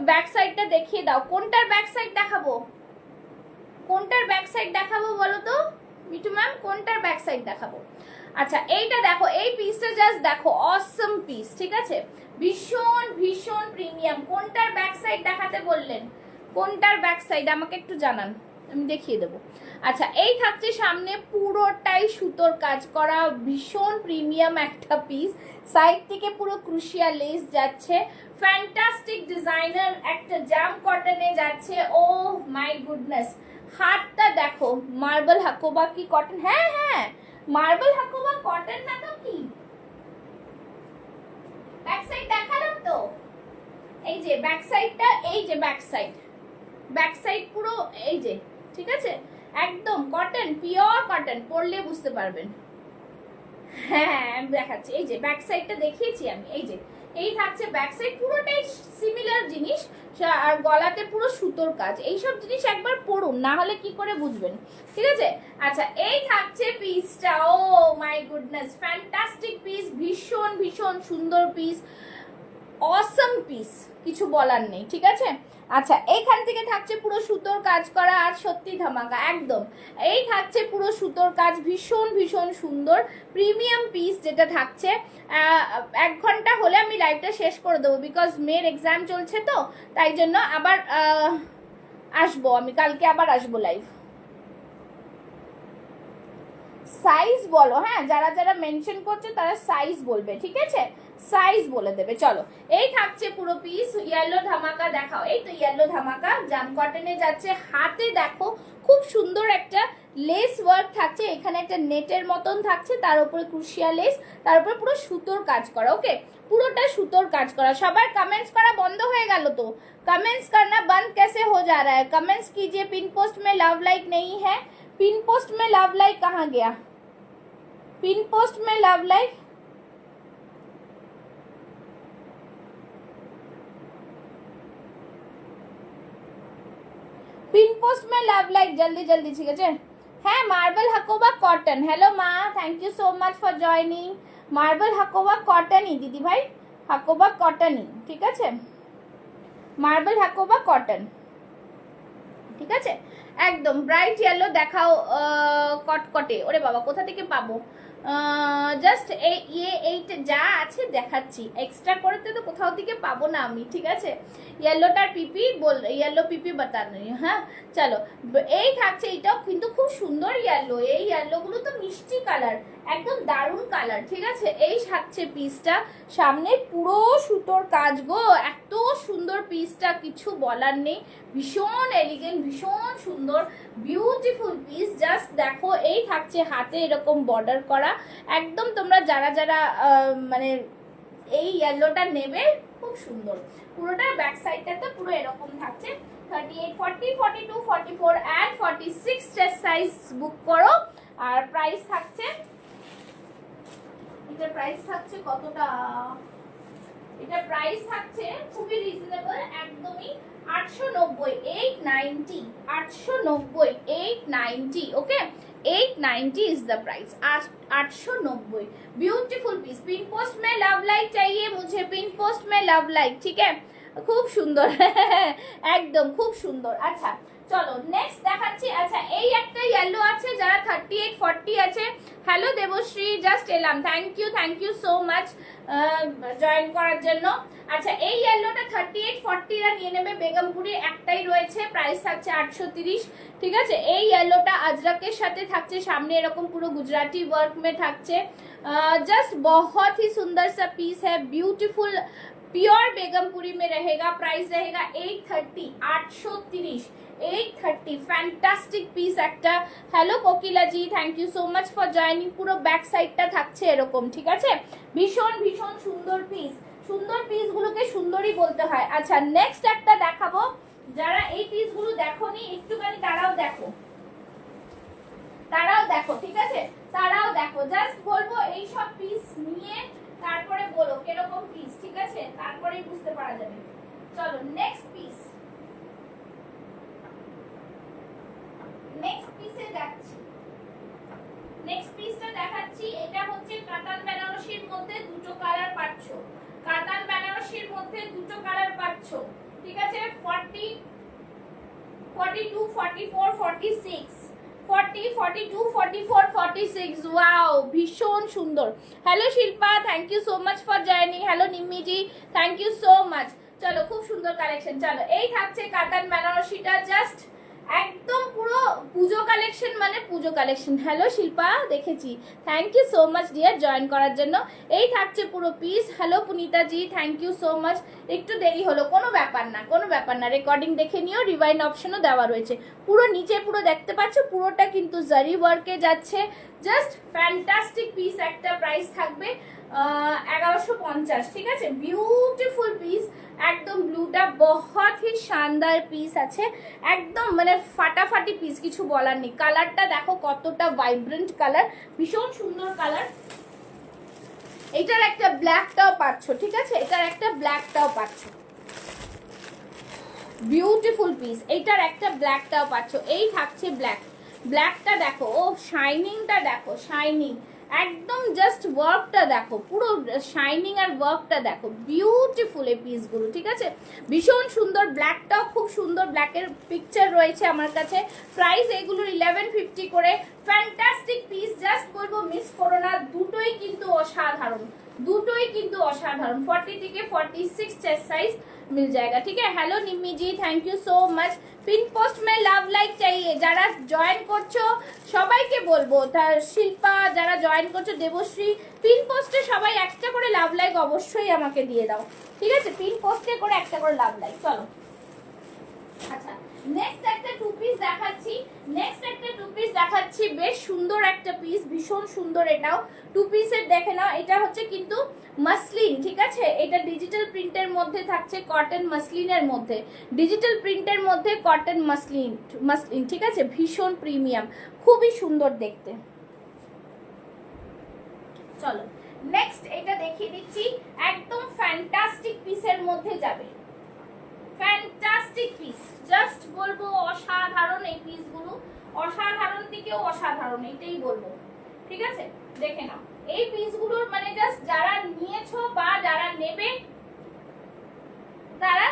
ব্যাক সাইডটা দেখিয়ে দাও, কোনটার ব্যাক সাইড দেখাবো, কোনটার ব্যাক সাইড দেখাবো বলো তো মিঠু ম্যাম, কোনটার ব্যাক সাইড দেখাবো? আচ্ছা, এইটা দেখো, এই পিসটা জাস্ট দেখো, অসম পিস, ঠিক আছে? ভীষণ ভীষণ প্রিমিয়াম। কোনটার ব্যাক সাইড দেখাতে বললেন, কোনটার ব্যাক সাইড আমাকে একটু জানান, আমি দেখিয়ে দেবো। আচ্ছা, এই থাকছে সামনে পুরোটাই সুতোর কাজ করা, ভীষণ প্রিমিয়াম একটা পিস, সাইড থেকে পুরো ক্রুশিয়া লেস যাচ্ছে, ফ্যান্টাস্টিক ডিজাইনার একটা জাম কটনে যাচ্ছে। ও মাই গুডনেস, হাতটা দেখো, মার্বেল হাকোবা কি কটন, হ্যাঁ হ্যাঁ মার্বেল হাকোবা কটন না তো কি? ব্যাক সাইড দেখালাম তো, এই যে ব্যাক সাইডটা, এই যে ব্যাক সাইড, ব্যাক সাইড পুরো এই যে, ঠিক আছে? একদম কটন, পিওর কটন, পরলে বুঝতে পারবেন। হ্যাঁ আমি দেখাচ্ছি, এই যে ব্যাক সাইডটা দেখিয়েছি আমি, এই যে এই থাকছে ব্যাক সাইড, পুরোটাই সিমিলার জিনিস, আর গলাতে পুরো সুতোর কাজ। এইসব জিনিস একবার পড়ুন, না হলে কি করে বুঝবেন, ঠিক আছে। আচ্ছা এই থাকছে পিসটা, ও মাই গুডনেস, ফ্যান্টাস্টিক পিস, ভীষণ ভীষণ সুন্দর পিস, অসম পিস, কিছু বলার নেই, ঠিক আছে। আচ্ছা এইখান থেকে থাকছে পুরো সুতোর কাজ করা, আর সত্যি ধামাকা একদম। এই থাকছে পুরো সুতোর কাজ, ভীষণ ভীষণ সুন্দর প্রিমিয়াম পিস যেটা থাকছে। 1 ঘন্টা হলে আমি লাইভটা শেষ করে দেবো, বিকজ মেয়ের এক্সাম চলছে তো, তাই জন্য আবার আসবো আমি, কালকে আবার আসবো লাইভ। সাইজ বলো, হ্যাঁ যারা যারা মেনশন করছে তারা সাইজ বলবে, ঠিক আছে, সাইজ বলে দেবে। চলো এই থাকছে পুরো পিস, ইয়েলো ধামাকা দেখাও। এই তো ইয়েলো ধামাকা, জাম কটনে যাচ্ছে, হাতে দেখো খুব সুন্দর একটা লেস ওয়ার্ক থাকছে, এখানে একটা নেটের মতন থাকছে, তার উপরে ক্রুশিয়া লেস, তার উপরে পুরো সুতোর কাজ করা। ওকে, পুরোটা সুতোর কাজ করা। সবার কমেন্টস করা বন্ধ হয়ে গেল তো, कमेंट्स करना बंद कैसे हो जा रहा है? कमेंट्स कीजिए। पिन पोस्ट में लव लाइक नहीं है, पिन पोस्ट में लव लाइक कहाँ गया? पिन पोस्ट में लव लाइक, पिन पोस्ट में लव लाइक जल्दी जल्दी, ठीक है। है मार्बल हकोबा कॉटन, हेलो माँ, thank you so much for joining. Marble Hakoba cotton ही दीदी भाई, हकोबा कॉटन ही, ঠিক আছে, মার্বেল হাকোবা কটন, ঠিক আছে। একদম ব্রাইট ইয়েলো দেখাও, কটকটে, ওরে বাবা কোথা থেকে পাবো, জাস্ট এইটা যা আছে দেখাচ্ছি, এক্সট্রা করতে তো কোথাও থেকে পাবো না আমি, ঠিক আছে। ইয়েলোটার পিপি বল, ইয়েলো পিপি বাতানো, হ্যাঁ চলো। এই থাকছে, এইটাও কিন্তু খুব সুন্দর ইয়েলো, এই ইয়েলোগুলো তো মিষ্টি কালার, একদম দারুণ কালার, ঠিক আছে। এই থাকছে পিসটা, সামনে পুরো সুতোর কাজ গো, এত সুন্দর পিসটা, কিছু বলার নেই, ভীষণ এলিগেন্ট, ভীষণ সুন্দর, বিউটিফুল পিস, জাস্ট দেখো। এই থাকছে হাতে এরকম বর্ডার করা, একদম তোমরা যারা যারা মানে এই ইয়েলোটা নেবে, খুব সুন্দর। পুরোটা ব্যাক সাইডটাতে পুরো এরকম থাকছে। 38, 40, 42, 44 and 46 চেস্ট সাইজ বুক করো। আর প্রাইস থাকছে, এটা প্রাইস থাকছে কতটা, এটা প্রাইস থাকছে খুবই রিজনেবল, একদমই 890, 890, 890, 890, okay, 890 is the price, 890। Beautiful piece, pin post में लव लाइक चाहिए मुझे, पिन पोस्ट में लव लाइक, ठीक है, খুব সুন্দর একদম খুব সুন্দর। আচ্ছা চলো নেক্সট দেখাচ্ছি। আচ্ছা এই একটা ইয়েলো আছে, যারা 38, 40 আছে, হ্যালো দেবশ্রী, জাস্ট এলাম, thank you so much join করার জন্য। আচ্ছা এই ইয়েলোটা 38, 40 রা নিয়ে নেবে, বেগমপুরি একটাই রয়েছে, প্রাইস থাকছে 830, ঠিক আছে। এই ইয়েলোটা আজরাকের সাথে থাকছে, সামনে এরকম পুরো গুজরাটি ওয়ার্ক মে থাকছে, जस्ट बहुत ही सुंदर सा पीस है, ब्यूटीफुल प्योर बेगमपुरी में रहेगा, प्राइस रहेगा 830, 830, 830, फैंटास्टिक পিস একটা। Hello Kokila ji, thank you so much for joining. পুরো ব্যাক সাইডটা থাকছে এরকম, ঠিক আছে, ভীষণ ভীষণ সুন্দর পিস, সুন্দর পিসগুলোকে সুন্দরই বলতে হয়। আচ্ছা নেক্সট একটা দেখাবো, যারা এই পিসগুলো দেখোনি একটুখানি তারাও দেখো, তারাও দেখো, ঠিক আছে, তারাও দেখো, জাস্ট বলবো এই সব পিস নিয়ে তারপরে বলো কিরকম পিস, ঠিক আছে, তারপরেই বুঝতে পারা যাবে। চলো নেক্সট পিস, নেক্সট পিসে যাচ্ছি, নেক্সট পিসটা দেখাচ্ছি। এটা হচ্ছে কাতান বেনারসির মধ্যে দুটো কালার পাচ্ছ, কাতান বেনারসির মধ্যে দুটো কালার পাচ্ছ, ঠিক আছে, 40, 42, 44, 46, 40, 42, 44, 46, ওয়াও ভীষণ সুন্দর। Hello Shilpa, thank you so much for joining. Hello Nimmi ji, thank you so much. চলো খুব সুন্দর কালেকশন। চলো এই থাকছে কাতান বেনারসিটা, জাস্ট একদম পুরো পুজো কালেকশন, মানে পুজো কালেকশন। হ্যালো শিল্পা, দেখেছি, thank you so much dear join করার জন্য। এই থাকছে পুরো piece. Hello Punita ji, thank you so much. একটু দেরি হলো, কোনো ব্যাপার না, কোনো ব্যাপার না, রেকর্ডিং দেখে নিও, রিভাইন্ড অপশনও দেওয়া রয়েছে। পুরো নিচে পুরো দেখতে পাচ্ছ, পুরোটা কিন্তু জারি ওয়ার্কে যাচ্ছে, জাস্ট ফ্যান্টাস্টিক পিস একটা, প্রাইস থাকবে 1150, ঠিক আছে, বিউটিফুল পিস, একদম ব্লুটা বহুত হি শানদার পিস আছে, একদম মানে ফাটাফাটি পিস, কিছু বলার নেই। কালারটা দেখো কতটা ভাইব্রেন্ট কালার, ভীষণ সুন্দর কালার। এটার একটা ব্ল্যাকটাও পাচ্ছ, ঠিক আছে, এটার একটা ব্ল্যাকটাও পাচ্ছ, বিউটিফুল পিস। এইটার একটা ব্ল্যাকটাও পাচ্ছ, এই থাকছে ব্ল্যাক, ব্ল্যাকটা দেখো, ও শাইনিংটা দেখো, শাইনিং একদম, জাস্ট ওয়ার্কটা দেখো, পুরো শাইনিং আর ওয়ার্কটা দেখো, বিউটিফুল এই পিসগুলো, ঠিক আছে, ভীষণ সুন্দর। ব্ল্যাকটাও খুব সুন্দর, ব্ল্যাকের পিকচার রয়েছে আমার কাছে। প্রাইস এগুলোর 1150 করে, ফ্যান্টাস্টিক পিস, জাস্ট বলবো মিস করো না, দুটোই কিন্তু অসাধারণ, দুটোই কিন্তু অসাধারণ। 40 থেকে 46 চেস্ট সাইজ मिल जाएगा, ठीक है। Hello Nimmi ji, thank you so much. Pin post में লাভ লাইক চাইয়ে, যারা জয়েন করছো সবাইকে বলবো, তার শিল্পা যারা জয়েন করছো, দেবশ্রী, পিন পোস্টে সবাই একটা করে লাভ লাইক অবশ্যই আমাকে দিয়ে দাও, ঠিক আছে, পিন পোস্টে করে একটা করে লাভ লাইক। চলো আচ্ছা, নেক্সট একটা টু পিস দেখাচ্ছি, নেক্সট একটা টু পিস দেখাচ্ছি, বেশ সুন্দর একটা পিস, ভীষণ সুন্দর। এটাও টু পিসের দেখে নাও, এটা হচ্ছে কিন্তু মাসলিন, ঠিক আছে, এটা ডিজিটাল প্রিন্টের মধ্যে থাকছে, কটন মাসলিনের মধ্যে, ডিজিটাল প্রিন্টের মধ্যে কটন মাসলিন, মাসলিন, ঠিক আছে, ভীষণ প্রিমিয়াম, খুবই সুন্দর দেখতে। চলো নেক্সট এটা দেখিয়ে দিচ্ছি, একদম ফ্যান্টাস্টিক পিসের মধ্যে যাবে, ফ্যান্টাস্টিক পিস, জাস্ট বলবো অসাধারণ এই পিসগুলো, অসাধারণ দিকেও অসাধারণ, এটাই বলবো, ঠিক আছে, দেখে নাও এই পিসগুলোর মানে জাস্ট যারা নিয়েছো বা যারা নেবে তারা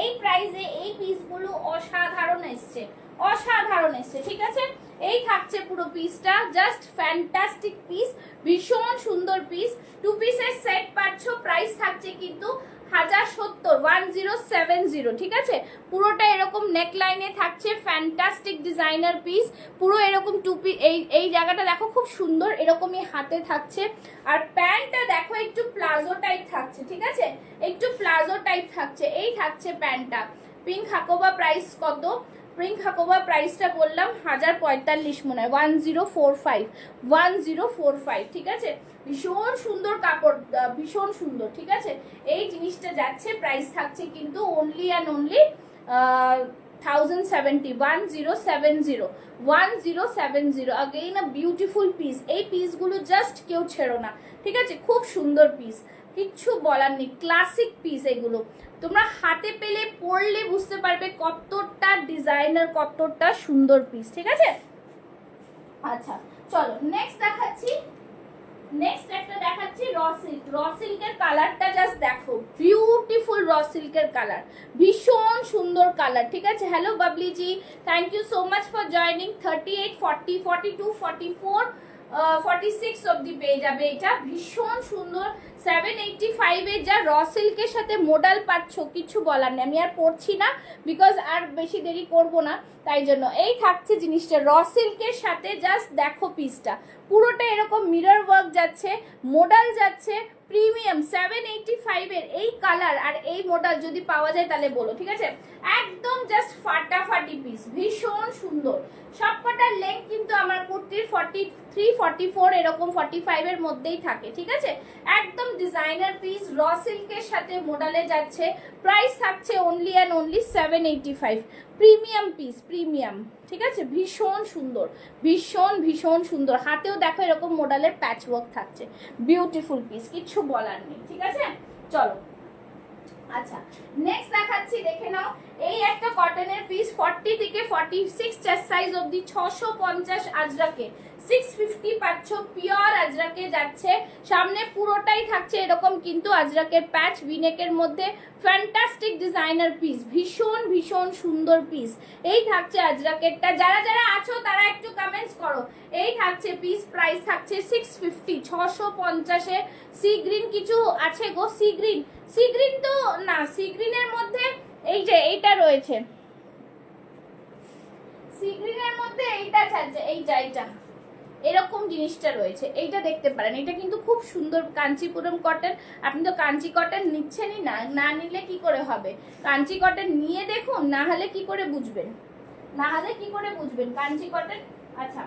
এই প্রাইসে এই পিসগুলো অসাধারণ এসছে, অসাধারণ এসছে, ঠিক আছে। এই থাকছে পুরো পিসটা, জাস্ট ফ্যান্টাস্টিক পিস, ভীষণ সুন্দর পিস, টু পিসের সেট পাচ্ছ, প্রাইস থাকছে কিন্তু 1070, 1070, ঠিক আছে, পুরোটা এরকম নেকলাইনে থাকছে, ফ্যান্টাস্টিক ডিজাইনার পিস, পুরো এরকম টুপি, এই জায়গাটা দেখো খুব সুন্দর, এরকমই হাতে থাকছে, আর প্যান্টটা দেখো একটু প্লাজো টাইপ থাকছে, ঠিক আছে, একটু প্লাজো টাইপ থাকছে, এই থাকছে প্যান্টটা। পিঙ্ক হাকোবা প্রাইস কত? পিঙ্ক হাকোবা প্রাইসটা বললাম 1045 মনে হয়, 1045, 1045, ঠিক আছে, ভীষণ সুন্দর কাপড়, ভীষণ সুন্দর, ঠিক আছে, এই জিনিসটা যাচ্ছে, প্রাইস থাকছে কিন্তু only and only 1070, 1070, 1070, again a beautiful piece. এই পিসগুলো জাস্ট কেউ ছেড়ো না, ঠিক আছে, খুব সুন্দর পিস, কিচ্ছু বলার নেই, ক্লাসিক পিস এগুলো, তোমরা হাতে পেলে পরলে বুঝতে পারবে কতটা ডিজাইনার, কতটা সুন্দর পিস, ঠিক আছে। আচ্ছা চলো নেক্সট দেখাচ্ছি, নেক্সট একটা দেখাচ্ছি র সিল্ক, র সিল্কের কালারটা জাস্ট দেখো, বিউটিফুল র সিল্কের কালার, ভীষণ সুন্দর কালার, ঠিক আছে। Hello Babli ji, thank you so much for joining. 38, 40, 42, 44, 46 অবধি পেয়ে যাবে, এটা ভীষণ সুন্দর। 785 এর যা র সিল্কের সাথে মোডাল পাচ্ছ, কিছু বলার নেই, আমি আর পড়ছি না বিকজ আর বেশি দেরি করব না, তাই জন্য এই থাকছে জিনিসটা র সিল্কের সাথে, জাস্ট দেখো পিসটা, পুরোটা এরকম মিরর ওয়ার্ক যাচ্ছে, মোডাল যাচ্ছে, প্রিমিয়াম। 785 এর এই কালার আর এই মোডাল যদি পাওয়া যায় তাহলে বলো, ঠিক আছে, একদম জাস্ট ফাটাফাটি পিস, ভীষণ সুন্দর। সবকটার লেন্থ কিন্তু আমার কুর্তির 43, 44 এরকম 45 এর মধ্যেই থাকে, ঠিক আছে, একদম ডিজাইনার পিস, র সিল্কের সাথে মোডালে যাচ্ছে, প্রাইস থাকছে only and only 785, premium piece, premium, ঠিক আছে, ভীষণ সুন্দর, ভীষণ ভীষণ সুন্দর, হাতেও দেখো এরকম মোডালের প্যাচ ওয়ার্ক থাকছে, বিউটিফুল পিস, কিচ্ছু বলার নেই, ঠিক আছে। চলো আচ্ছা নেক্সট দেখাচ্ছি, দেখে নাও, এই একটা কটনের পিস, 40 থেকে 46 চেস্ট সাইজ অবধি, 650 আজরাকে, 650 পাচ্ছ, পিওর আজরাকে যাচ্ছে, সামনে পুরোটাই থাকছে এরকম কিন্তু আজরাকের প্যাচ, ভিনেকের মধ্যে, ফ্যান্টাস্টিক ডিজাইনার পিস, ভীষণ ভীষণ সুন্দর পিস। এই থাকছে আজরাকেরটা, যারা যারা আছো তারা একটু কমেন্টস করো। এই থাকছে পিস, প্রাইস থাকছে 650, 650 এ। সি গ্রিন কিছু আছে গো, সি গ্রিন, সি গ্রিন তো না, সি গ্রিনের মধ্যে এই যে এইটা রয়েছে, সি গ্রিনের মধ্যে এইটা থাকছে, এইটা এরকম জিনিসটা রয়েছে, এইটা দেখতে পারেন, এটা কিন্তু খুব সুন্দর কাঞ্চিপুরম কটন। আপনি তো কাঞ্চি কটন নিচ্ছেনই না, না নিলে কি করে হবে, কাঞ্চি কটন নিয়ে দেখুন, না হলে কি করে বুঝবেন, না হলে কি করে বুঝবেন কাঞ্চি কটন। আচ্ছা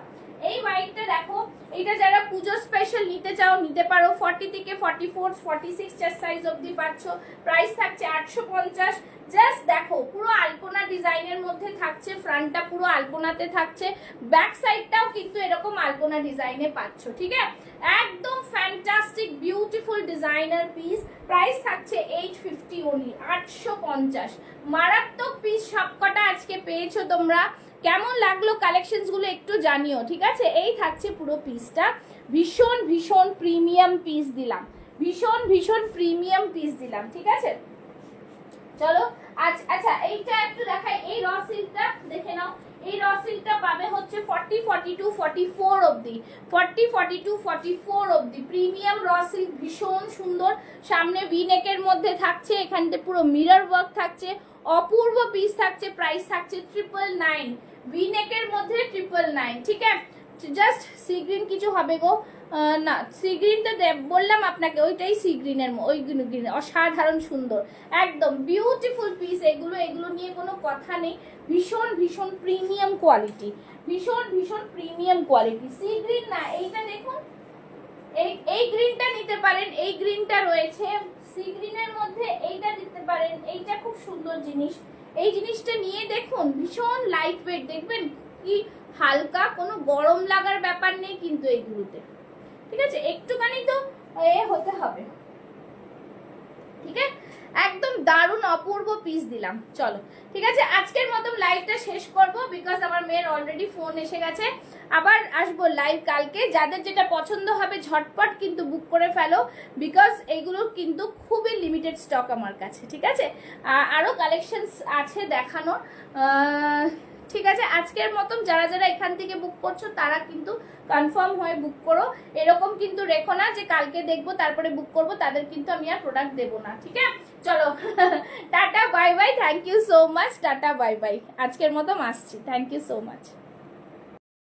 এই হোয়াইটটা দেখো, এটা যারা পুজো স্পেশাল নিতে চাও নিতে পারো, 40 থেকে 44, 46 চেস্ট সাইজ অবধি পাচ্ছ, প্রাইস থাকছে 850, জাস্ট দেখো পুরো আলপনা ডিজাইনের মধ্যে থাকছে, ফ্রন্টটা পুরো আলপনাতে থাকছে, ব্যাক সাইডটাও কিন্তু এরকম আলপনা ডিজাইনে পাচ্ছ, ঠিক আছে? একদম fantastic beautiful designer piece. Price থাকছে 850 অনলি, 850। মারাত্মক পিস সবকটা আজকে পেয়েছো তোমরা। কেমন লাগলো কালেকশনস গুলো একটু জানিও, ঠিক আছে? এই থাকছে পুরো পিসটা, ভীষণ ভীষণ প্রিমিয়াম পিস দিলাম, ভীষণ ভীষণ প্রিমিয়াম পিস দিলাম, ঠিক আছে? চলো আচ্ছা এইটা একটু দেখাই, এই র সিল্কটা দেখে নাও। এই র সিল্কটা পাবে হচ্ছে 40, 42, 44 অবধি, 40, 42, 44 অবধি প্রিমিয়াম র সিল্ক, ভীষণ সুন্দর। সামনে ভি নেকের মধ্যে থাকছে, এখানতে পুরো মিরর ওয়ার্ক থাকছে, অপূর্ব পিস থাকছে। প্রাইস থাকছে 999, ভি নেকের মধ্যে 999, ঠিক আছে? জাস্ট সি গ্রিন কিছু হবে গো না, সি গ্রিনটা বললাম আপনাকে, ওইটাই সি গ্রিনের, ওই গ্রিন অসাধারণ সুন্দর, একদম বিউটিফুল পিস এগুলো, এগুলো নিয়ে কোনো কথা নেই। ভীষণ ভীষণ প্রিমিয়াম কোয়ালিটি, ভীষণ ভীষণ প্রিমিয়াম কোয়ালিটি। সি গ্রিন না, এইটা দেখুন, এই গ্রিনটা নিতে পারেন, এই গ্রিনটা রয়েছে সি গ্রিনের মধ্যে, এইটা দিতে পারেন, এইটা খুব সুন্দর জিনিস। এই জিনিসটা নিয়ে দেখুন, ভীষণ লাইট ওয়েট, দেখবেন কি হালকা, কোনো গরম লাগার ব্যাপার নেই কিন্তু এইগুলোতে, ঠিক আছে? একটুখানি তো হতে হবে, ঠিক আছে? একদম দারুণ অপূর্ব পিস দিলাম। চলো ঠিক আছে, আজকের মতো লাইভটা শেষ করব, বিকজ আমার মেয়ের অলরেডি ফোন এসে গেছে। আবার আসবো লাইভ কালকে। যাদের যেটা পছন্দ হবে ঝটপট কিন্তু বুক করে ফেলো, বিকজ এগুলো কিন্তু খুবই লিমিটেড স্টক আমার কাছে, ঠিক আছে? আরও কালেকশনস আছে দেখানোর, ঠিক আছে? আজকের মতন যারা যারা এখান থেকে বুক করছো তারা কিন্তু কনফার্ম হয়ে বুক করো, এরকম কিন্তু রেখো না যে কালকে দেখবো তারপরে বুক করব, তাদের কিন্তু আমি আর প্রোডাক্ট দেবো না, ঠিক আছে? চলো tata bye bye, thank you so much, tata bye bye, আজকের মতো আসছি, থ্যাংক ইউ সো মাচ।